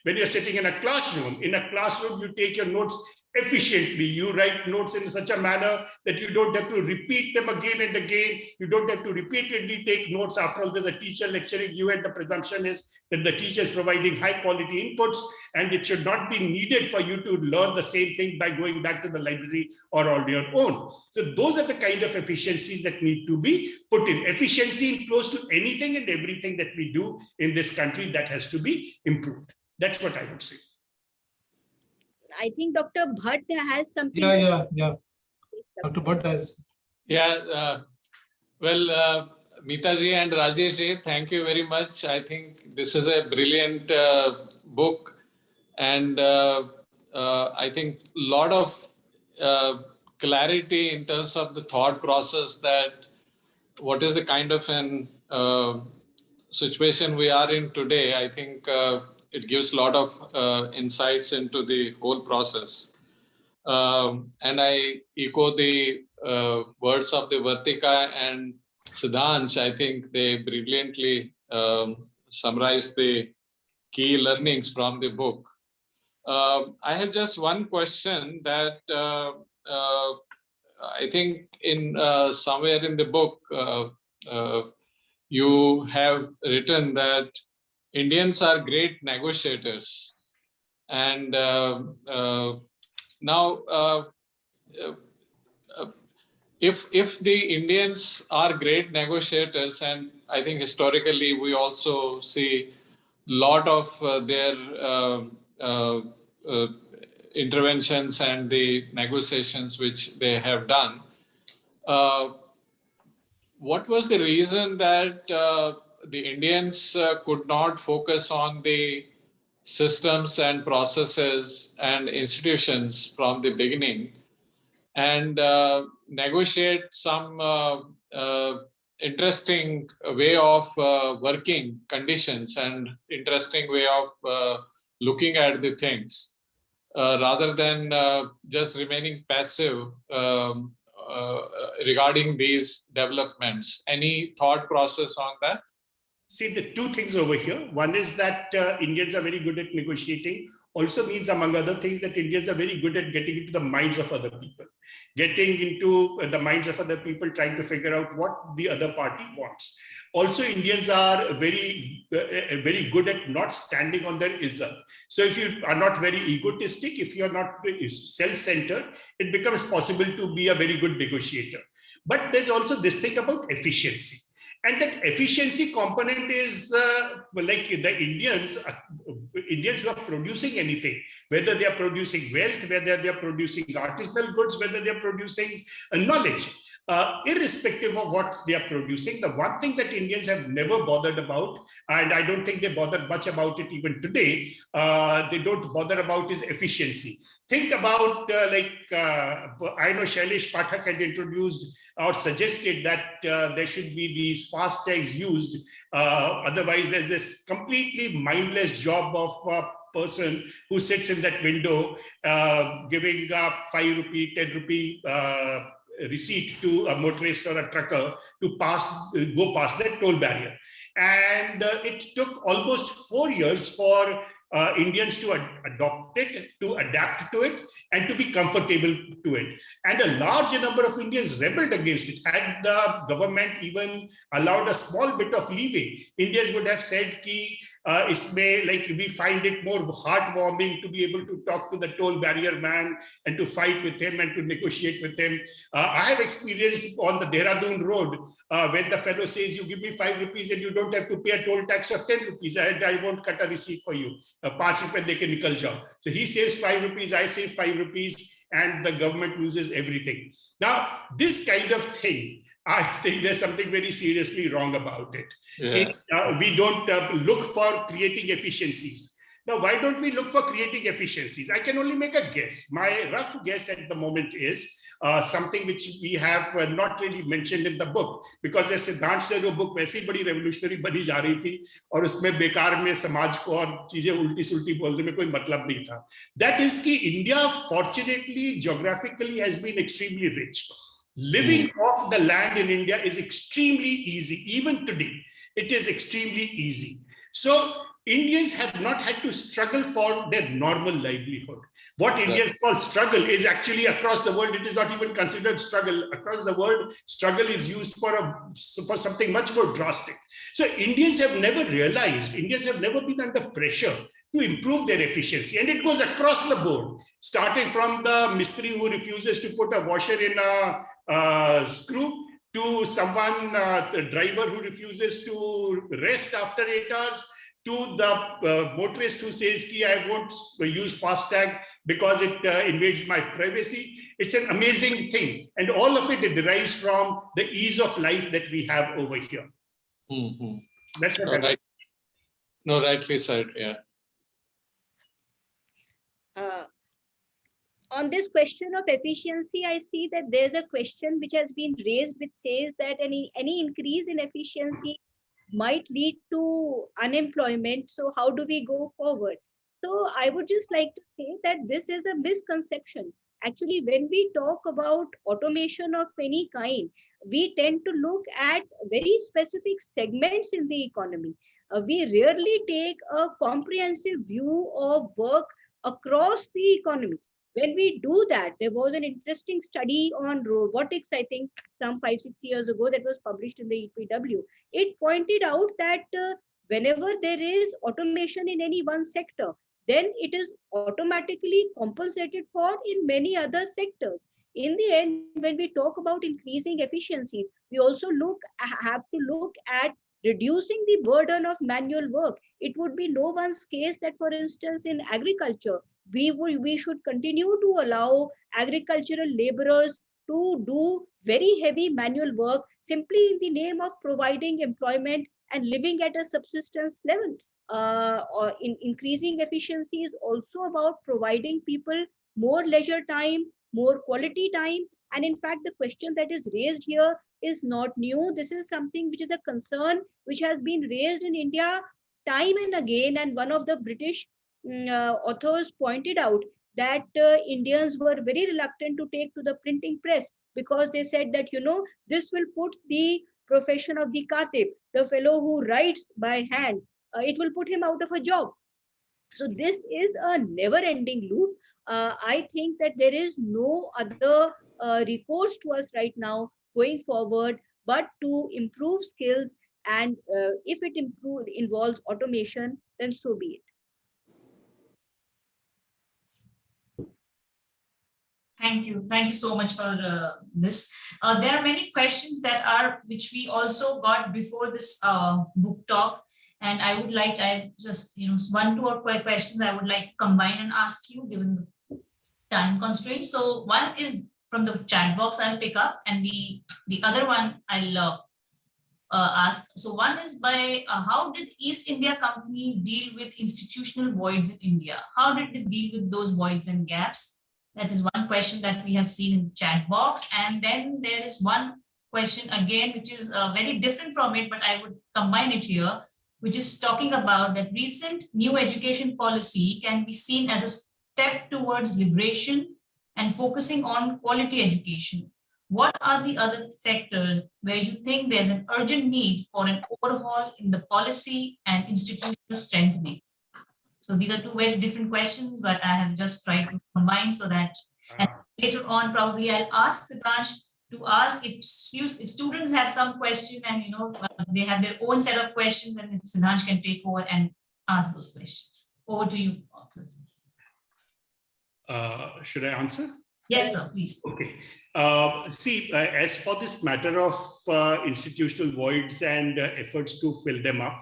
when you're sitting in a classroom, you take your notes efficiently. You write notes in such a manner that you don't have to repeat them again and again. You don't have to repeatedly take notes. After all, there's a teacher lecturing you, and the presumption is that the teacher is providing high quality inputs, and it should not be needed for you to learn the same thing by going back to the library or on your own. So those are the kind of efficiencies that need to be put in. Efficiency in close to anything and everything that we do in this country, that has to be improved. That's what I would say. I think Dr. Bhatt has something. Yeah. Dr. Bhatt has. Yeah. Well, Meeta ji and Rajesh ji, thank you very much. I think this is a brilliant book, and I think a lot of clarity in terms of the thought process, that what is the kind of an situation we are in today. I think it gives a lot of insights into the whole process. And I echo the words of the Vartika and Siddhansh. I think they brilliantly summarized the key learnings from the book. I have just one question that I think in somewhere in the book, you have written that Indians are great negotiators. And now, if the Indians are great negotiators, and I think historically we also see a lot of their interventions and the negotiations which they have done, what was the reason that the Indians could not focus on the systems and processes and institutions from the beginning and negotiate some interesting way of working conditions and interesting way of looking at the things rather than just remaining passive regarding these developments? Any thought process on that? see the two things over here. One is that Indians are very good at negotiating. Also means, among other things, that Indians are very good at getting into the minds of other people, getting into the minds of other people, trying to figure out what the other party wants. Also, Indians are very good at not standing on their ism. So if you are not very egotistic, if you are not self-centered, it becomes possible to be a very good negotiator. But there's also this thing about efficiency. And that efficiency component is like the Indians who are producing anything, whether they are producing wealth, whether they are producing artisanal goods, whether they are producing knowledge. Irrespective of what they are producing, the one thing that Indians have never bothered about, and I don't think they bother much about it even today, they don't bother about is efficiency. Think about I know Shailesh Pathak had introduced or suggested that there should be these fast tags used. Otherwise, there's this completely mindless job of a person who sits in that window giving a 5 rupee, 10 rupee receipt to a motorist or a trucker to go past that toll barrier. And it took almost 4 years for Indians to adopt it, to adapt to it, and to be comfortable to it. And a large number of Indians rebelled against it. Had the government even allowed a small bit of leeway, Indians would have said, we find it more heartwarming to be able to talk to the toll barrier man and to fight with him and to negotiate with him. I have experienced on the Dehradun road, when the fellow says, you give me 5 rupees and you don't have to pay a toll tax of 10 rupees, I won't cut a receipt for you. 5 rupees they can nikal jao. So he saves 5 rupees, I save 5 rupees, and the government loses everything. Now, this kind of thing, I think there's something very seriously wrong about it. Yeah. We don't look for creating efficiencies. Now, why don't we look for creating efficiencies? I can only make a guess. My rough guess at the moment is something which we have not really mentioned in the book, because as Siddhant said, वो book वैसे ही बड़ी revolutionary बनी जा रही थी और उसमें बेकार में समाज को और चीजें उल्टी सुल्टी बोलने में कोई मतलब नहीं था. That is कि India fortunately geographically has been extremely rich. Living off the land in India is extremely easy. Even today, it is extremely easy. So Indians have not had to struggle for their normal livelihood. What Indians call struggle is actually across the world, it is not even considered struggle. Across the world, struggle is used for something much more drastic. So Indians have never realized, Indians have never been under pressure to improve their efficiency. And it goes across the board, starting from the mistri who refuses to put a washer in a screw, to someone, the driver who refuses to rest after 8 hours, to the motorist who says, I won't use FASTag because it invades my privacy. It's an amazing thing. And all of it derives from the ease of life that we have over here. Mm-hmm. That's what rightly said, yeah. On this question of efficiency, I see that there's a question which has been raised which says that any increase in efficiency might lead to unemployment. So how do we go forward? So I would just like to say that this is a misconception. Actually, when we talk about automation of any kind, we tend to look at very specific segments in the economy. We rarely take a comprehensive view of work across the economy. When we do that, there was an interesting study on robotics, I think some 5-6 years ago, that was published in the EPW. It pointed out that whenever there is automation in any one sector, then it is automatically compensated for in many other sectors. In the end, when we talk about increasing efficiency, we also have to look at reducing the burden of manual work. It would be no one's case that, for instance, in agriculture, we should continue to allow agricultural laborers to do very heavy manual work simply in the name of providing employment and living at a subsistence level. Or increasing efficiency is also about providing people more leisure time, more quality time. And in fact, the question that is raised here is not new. This is something which is a concern which has been raised in India time and again. And one of the British authors pointed out that Indians were very reluctant to take to the printing press because they said that, this will put the profession of the katib, the fellow who writes by hand, it will put him out of a job. So this is a never-ending loop. I think that there is no other recourse to us right now going forward, but to improve skills. And if it involves automation, then so be it. Thank you. Thank you so much for this. There are many questions which we also got before this book talk. And I would like, one, two or questions I would like to combine and ask you given the time constraints. So one is from the chat box I'll pick up, and the other one I'll ask. So one is by how did East India Company deal with institutional voids in India? How did they deal with those voids and gaps? That is one question that we have seen in the chat box. And then there is one question again, which is very different from it, but I would combine it here, which is talking about that recent new education policy can be seen as a step towards liberation and focusing on quality education. What are the other sectors where you think there's an urgent need for an overhaul in the policy and institutional strengthening? So these are two very different questions, but I have just tried to combine so that, and later on, probably I'll ask Sidhansh to ask if students have some question and, they have their own set of questions, and Sidhansh can take over and ask those questions. Over to you. Should I answer? Yes, sir, please. Okay. As for this matter of institutional voids and efforts to fill them up,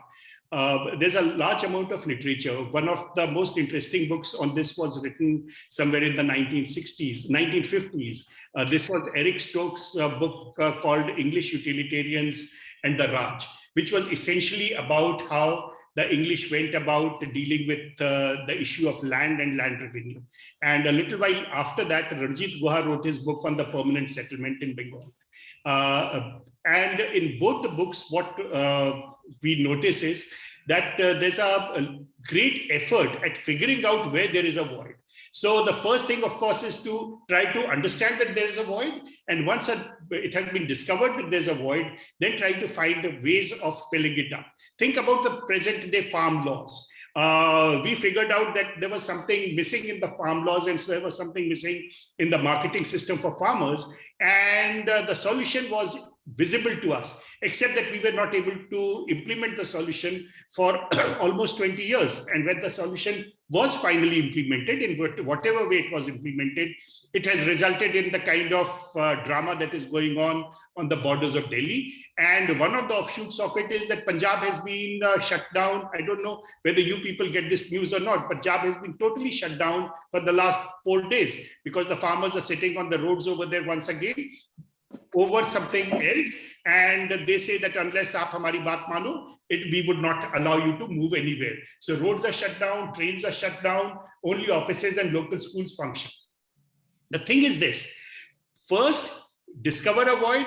there's a large amount of literature. One of the most interesting books on this was written somewhere in the 1950s. This was Eric Stokes' book called English Utilitarians and the Raj, which was essentially about how the English went about dealing with the issue of land and land revenue. And a little while after that, Ranjit Guha wrote his book on the permanent settlement in Bengal. And in both the books, what we notice is that there's a great effort at figuring out where there is a void. So the first thing, of course, is to try to understand that there is a void. And once it has been discovered that there's a void, then try to find ways of filling it up. Think about the present day farm laws. We figured out that there was something missing in the farm laws, and so there was something missing in the marketing system for farmers. And the solution was visible to us, except that we were not able to implement the solution for almost 20 years. And when the solution was finally implemented, in whatever way it was implemented, it has resulted in the kind of drama that is going on the borders of Delhi. And one of the offshoots of it is that Punjab has been shut down. I don't know whether you people get this news or not. Punjab has been totally shut down for the last 4 days because the farmers are sitting on the roads over there once again over something else, and they say that unless aap hamari baat mano, we would not allow you to move anywhere. So roads are shut down, trains are shut down, only offices and local schools function. The thing is this: first, discover a void.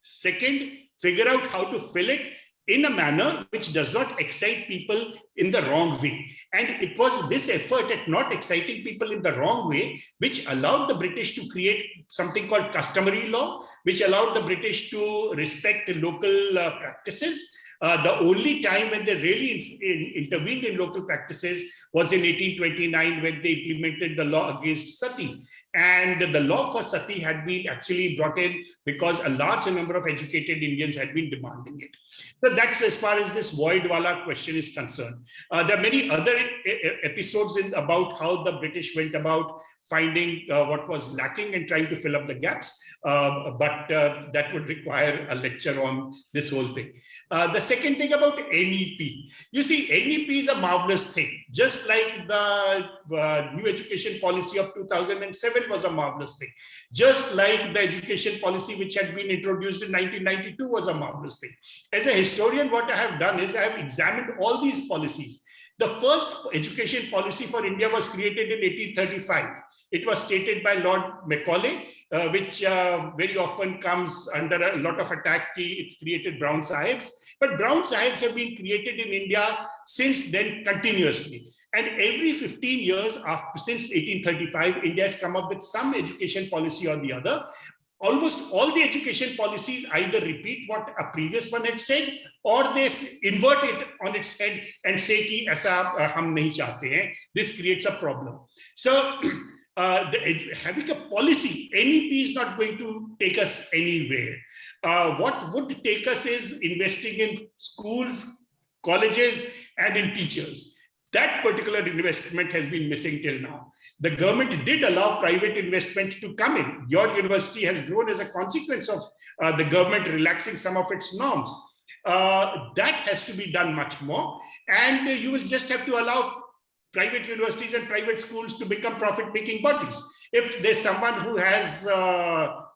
Second, figure out how to fill it in a manner which does not excite people in the wrong way. And it was this effort at not exciting people in the wrong way which allowed the British to create something called customary law, which allowed the British to respect local practices. The only time when they really intervened in local practices was in 1829 when they implemented the law against sati. And the law for sati had been actually brought in because a large number of educated Indians had been demanding it. So that's as far as this void wala question is concerned. There are many other episodes about how the British went about finding what was lacking and trying to fill up the gaps. But that would require a lecture on this whole thing. The second thing about NEP. You see, NEP is a marvelous thing. Just like the new education policy of 2007 was a marvelous thing. Just like the education policy which had been introduced in 1992 was a marvelous thing. As a historian, what I have done is I have examined all these policies. The first education policy for India was created in 1835. It was stated by Lord Macaulay, which very often comes under a lot of attack. It created Brown Sahibs. But Brown Sahibs have been created in India since then continuously. And every 15 years since 1835, India has come up with some education policy or the other. almost all the education policies either repeat what a previous one had said, or they invert it on its head and say ki aisa hum nahi chahte hain. This creates a problem. So having a policy, NEP is not going to take us anywhere. What would take us is investing in schools, colleges, and in teachers. That particular investment has been missing till now. The government did allow private investment to come in. Your university has grown as a consequence of the government relaxing some of its norms. That has to be done much more. And you will just have to allow private universities and private schools to become profit-making bodies. If there's someone who has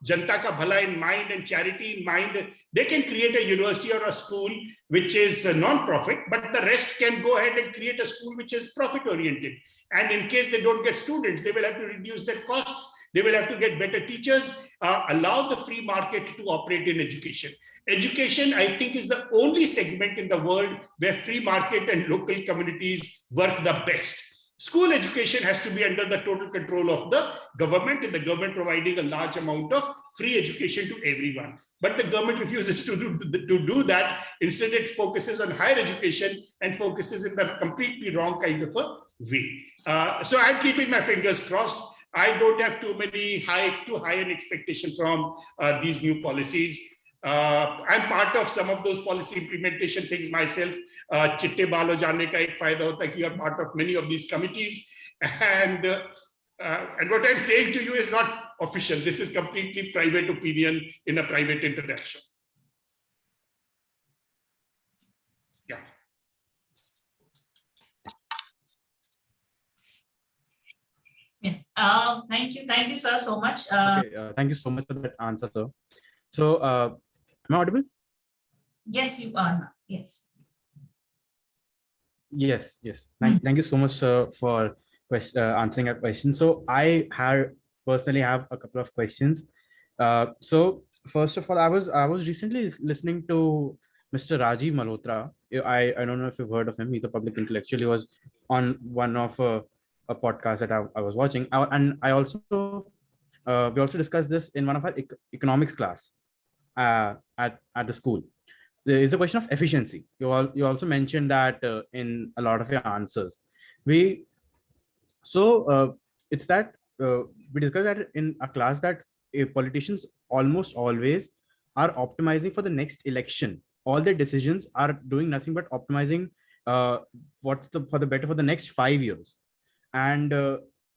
Janta Ka Bhala in mind and charity in mind, they can create a university or a school which is non-profit, but the rest can go ahead and create a school which is profit-oriented. And in case they don't get students, they will have to reduce their costs. They will have to get better teachers, allow the free market to operate in education. Education, I think, is the only segment in the world where free market and local communities work the best. School education has to be under the total control of the government, and the government providing a large amount of free education to everyone. But the government refuses to do that. Instead, it focuses on higher education and focuses in the completely wrong kind of a way. So I'm keeping my fingers crossed. I don't have too high an expectation from these new policies. I'm part of some of those policy implementation things myself. Chitte baal ho jaane ka ek fayda hota hai ki you are part of many of these committees. And what I'm saying to you is not official. This is completely private opinion in a private interaction. Yeah. Yes. Thank you, sir, so much. Thank you so much for that answer, sir. So, am I audible? Yes, you are. Yes. Yes. Thank you so much, sir, for answering our question. So, I personally have a couple of questions. So, first of all, I was recently listening to Mr. Rajiv Malhotra. I don't know if you've heard of him. He's a public intellectual. He was on one of a podcast that I was watching, and we also discussed this in one of our economics class at the school. There is a question of efficiency. You also mentioned that in a lot of your answers. It's that we discussed that in a class that politicians almost always are optimizing for the next election. All their decisions are doing nothing but optimizing for the better for the next 5 years. And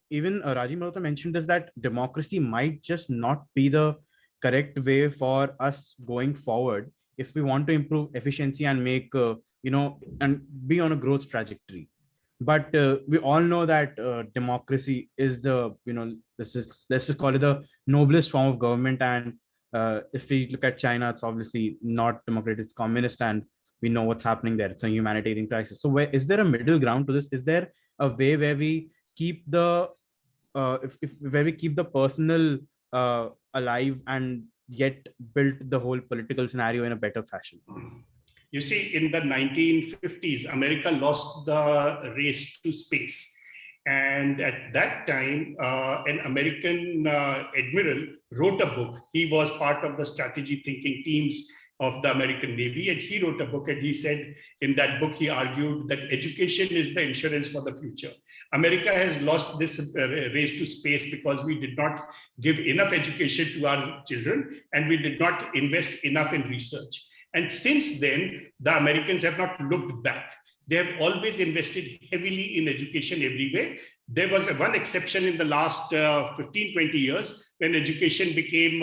even Rajiv Malhotra mentioned this, that democracy might just not be the correct way for us going forward if we want to improve efficiency and make and be on a growth trajectory. But we all know that democracy is the let's just call it the noblest form of government. And if we look at China, it's obviously not democratic, it's communist, and we know what's happening there. It's a humanitarian crisis. So is there a middle ground to this? Is there a way where we keep the personal alive and yet built the whole political scenario in a better fashion? You see, in the 1950s, America lost the race to space. And at that time, an American admiral wrote a book. He was part of the strategy thinking teams of the American Navy, and he wrote a book, and he said in that book, he argued that education is the insurance for the future. America has lost this race to space because we did not give enough education to our children, and we did not invest enough in research. And since then, the Americans have not looked back. They have always invested heavily in education everywhere. There was one exception in the last 15, 20 years when education became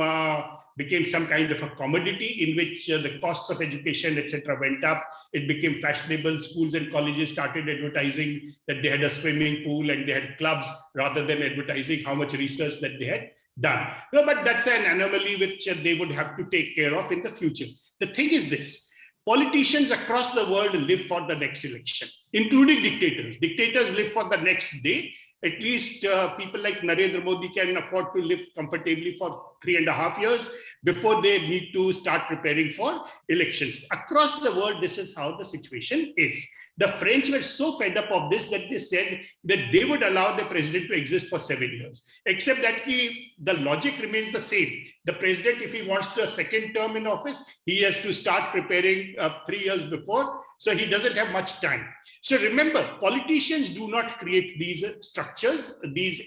some kind of a commodity in which the costs of education, etc., went up. It became fashionable. Schools and colleges started advertising that they had a swimming pool and they had clubs rather than advertising how much research that they had done. No, but that's an anomaly which they would have to take care of in the future. The thing is this: politicians across the world live for the next election, including dictators. Dictators live for the next day. At least people like Narendra Modi can afford to live comfortably for 3.5 years before they need to start preparing for elections. Across the world, this is how the situation is. The French were so fed up of this that they said that they would allow the president to exist for 7 years, except that the logic remains the same. The president, if he wants a second term in office, he has to start preparing 3 years before. So he doesn't have much time. So remember, politicians do not create these structures, these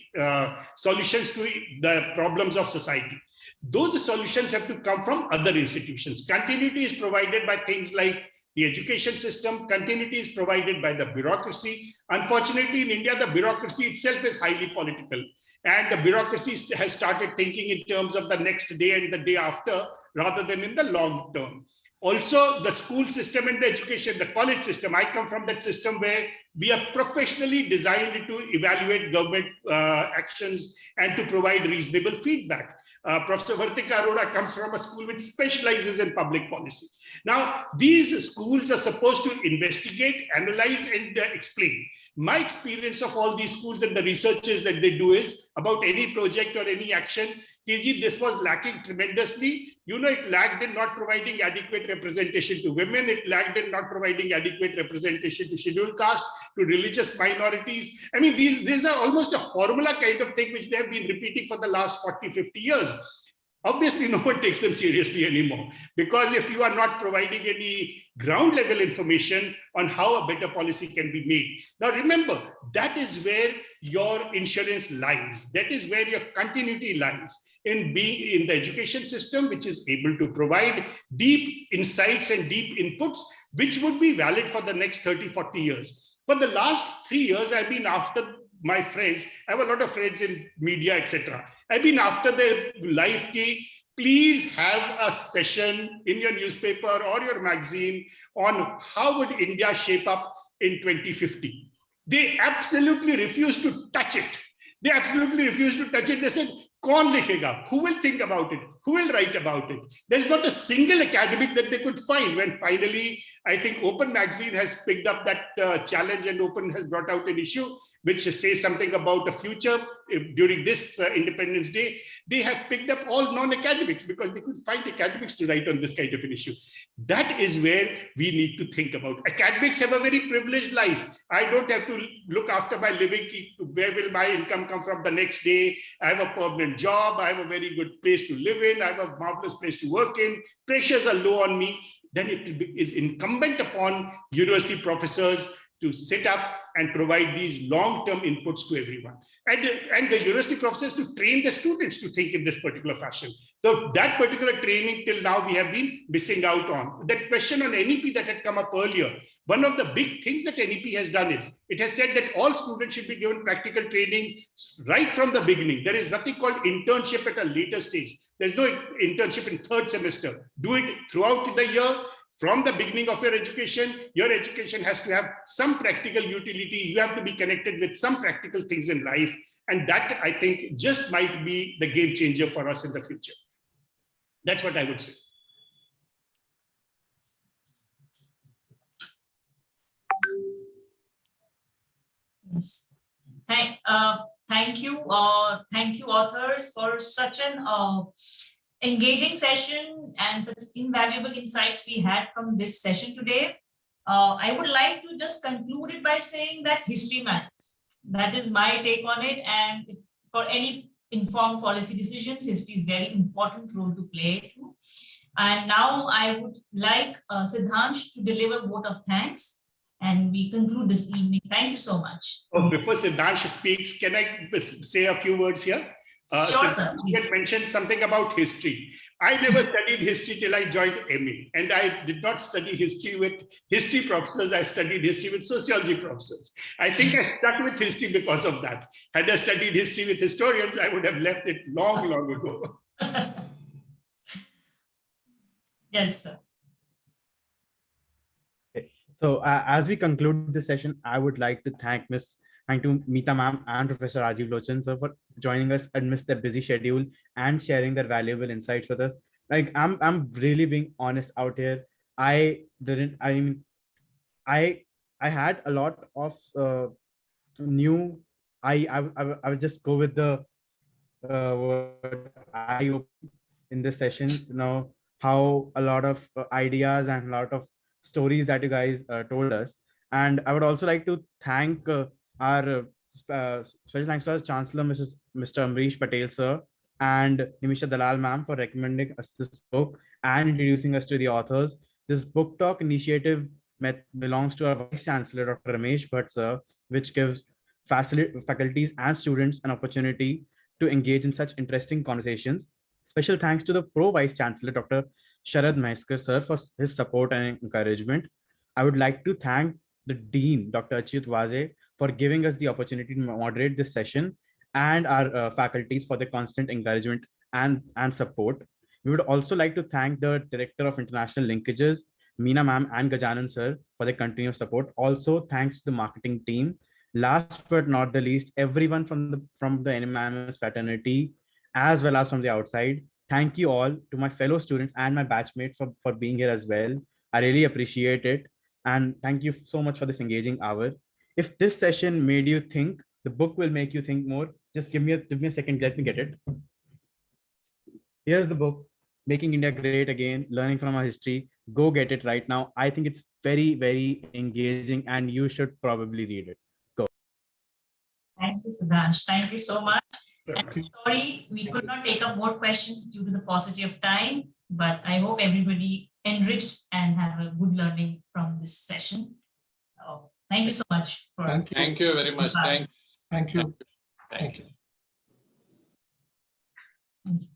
solutions to the problems of society. Those solutions have to come from other institutions. Continuity is provided by things like the education system. Continuity is provided by the bureaucracy. Unfortunately, in India, the bureaucracy itself is highly political. And the bureaucracy has started thinking in terms of the next day and the day after, rather than in the long term. Also, the school system and the education, the college system, I come from that system where we are professionally designed to evaluate government actions and to provide reasonable feedback. Professor Vartika Arora comes from a school which specializes in public policy. Now, these schools are supposed to investigate, analyze, and explain. My experience of all these schools and the researches that they do is about any project or any action, this was lacking tremendously. It lagged in not providing adequate representation to women. It lagged in not providing adequate representation to scheduled caste, to religious minorities. I mean, these are almost a formula kind of thing which they have been repeating for the last 40, 50 years. Obviously, no one takes them seriously anymore, because if you are not providing any ground level information on how a better policy can be made. Now, remember, that is where your insurance lies. That is where your continuity lies, in being in the education system, which is able to provide deep insights and deep inputs, which would be valid for the next 30, 40 years. For the last 3 years, I've been after my friends. I have a lot of friends in media, etc. I've been after their life key. Please have a session in your newspaper or your magazine on how would India shape up in 2050. They absolutely refuse to touch it. They absolutely refuse to touch it. They said, "Kaun likhega? Who will think about it? Who will write about it?" There's not a single academic that they could find. When finally, I think Open Magazine has picked up that challenge, and Open has brought out an issue which says something about the future during this Independence Day. They have picked up all non-academics because they couldn't find academics to write on this kind of an issue. That is where we need to think about. Academics have a very privileged life. I don't have to look after my living. Where will my income come from the next day? I have a permanent job. I have a very good place to live in. I have a marvelous place to work in. Pressures are low on me. Then it is incumbent upon university professors to set up and provide these long-term inputs to everyone. And the university professors to train the students to think in this particular fashion. So that particular training till now we have been missing out on. That question on NEP that had come up earlier, one of the big things that NEP has done is, it has said that all students should be given practical training right from the beginning. There is nothing called internship at a later stage. There's no internship in third semester. Do it throughout the year. From the beginning of your education has to have some practical utility. You have to be connected with some practical things in life. And that, I think, just might be the game changer for us in the future. That's what I would say. Yes. Thank you, authors, for such an engaging session and such invaluable insights we had from this session today. I would like to just conclude it by saying that history matters. That is my take on it. And for any informed policy decisions, history is very important role to play. And now I would like Siddhansh to deliver a vote of thanks. And we conclude this evening. Thank you so much. Oh, before Siddhansh speaks, can I say a few words here? Sure, sir. You had mentioned something about history. I never studied history till I joined MA, and I did not study history with history professors. I studied history with sociology professors. I think I stuck with history because of that. Had I studied history with historians, I would have left it long, long ago. Yes, sir. So as we conclude this session, I would like to thank Meeta ma'am and Professor Rajiv Lochan sir for joining us amidst their busy schedule and sharing their valuable insights with us. Like I'm really being honest out here. I had a lot of new. I would just go with the word eye open in this session. You know how a lot of ideas and a lot of stories that you guys told us. And I would also like to thank our special thanks to our Chancellor, Mr. Amrish Patel, sir, and Nimisha Dalal, ma'am, for recommending us this book and introducing us to the authors. This book talk initiative belongs to our Vice Chancellor, Dr. Ramesh Bhatt, sir, which gives faculties and students an opportunity to engage in such interesting conversations. Special thanks to the Pro Vice Chancellor, Dr. Sharad Maheskar, sir, for his support and encouragement. I would like to thank the Dean, Dr. Achyut Vaze, for giving us the opportunity to moderate this session, and our faculties for their constant encouragement and support. We would also like to thank the Director of International Linkages, Meena ma'am and Gajanan sir, for their continuous support. Also, thanks to the marketing team. Last but not the least, everyone from the NMIMS fraternity, as well as from the outside. Thank you all to my fellow students and my batchmates for being here as well. I really appreciate it. And thank you so much for this engaging hour. If this session made you think, the book will make you think more. Just give me a second, let me get it. Here's the book, Making India Great Again, Learning from Our History. Go get it right now. I think it's very, very engaging and you should probably read it. Go. Thank you, Sudhansh. Thank you so much. Thank you. Sorry, we could not take up more questions due to the paucity of time, but I hope everybody enriched and have a good learning from this session. Thank you so much. Thank you. Thank you very much. Bye. Thank you. Thank you. Thank you.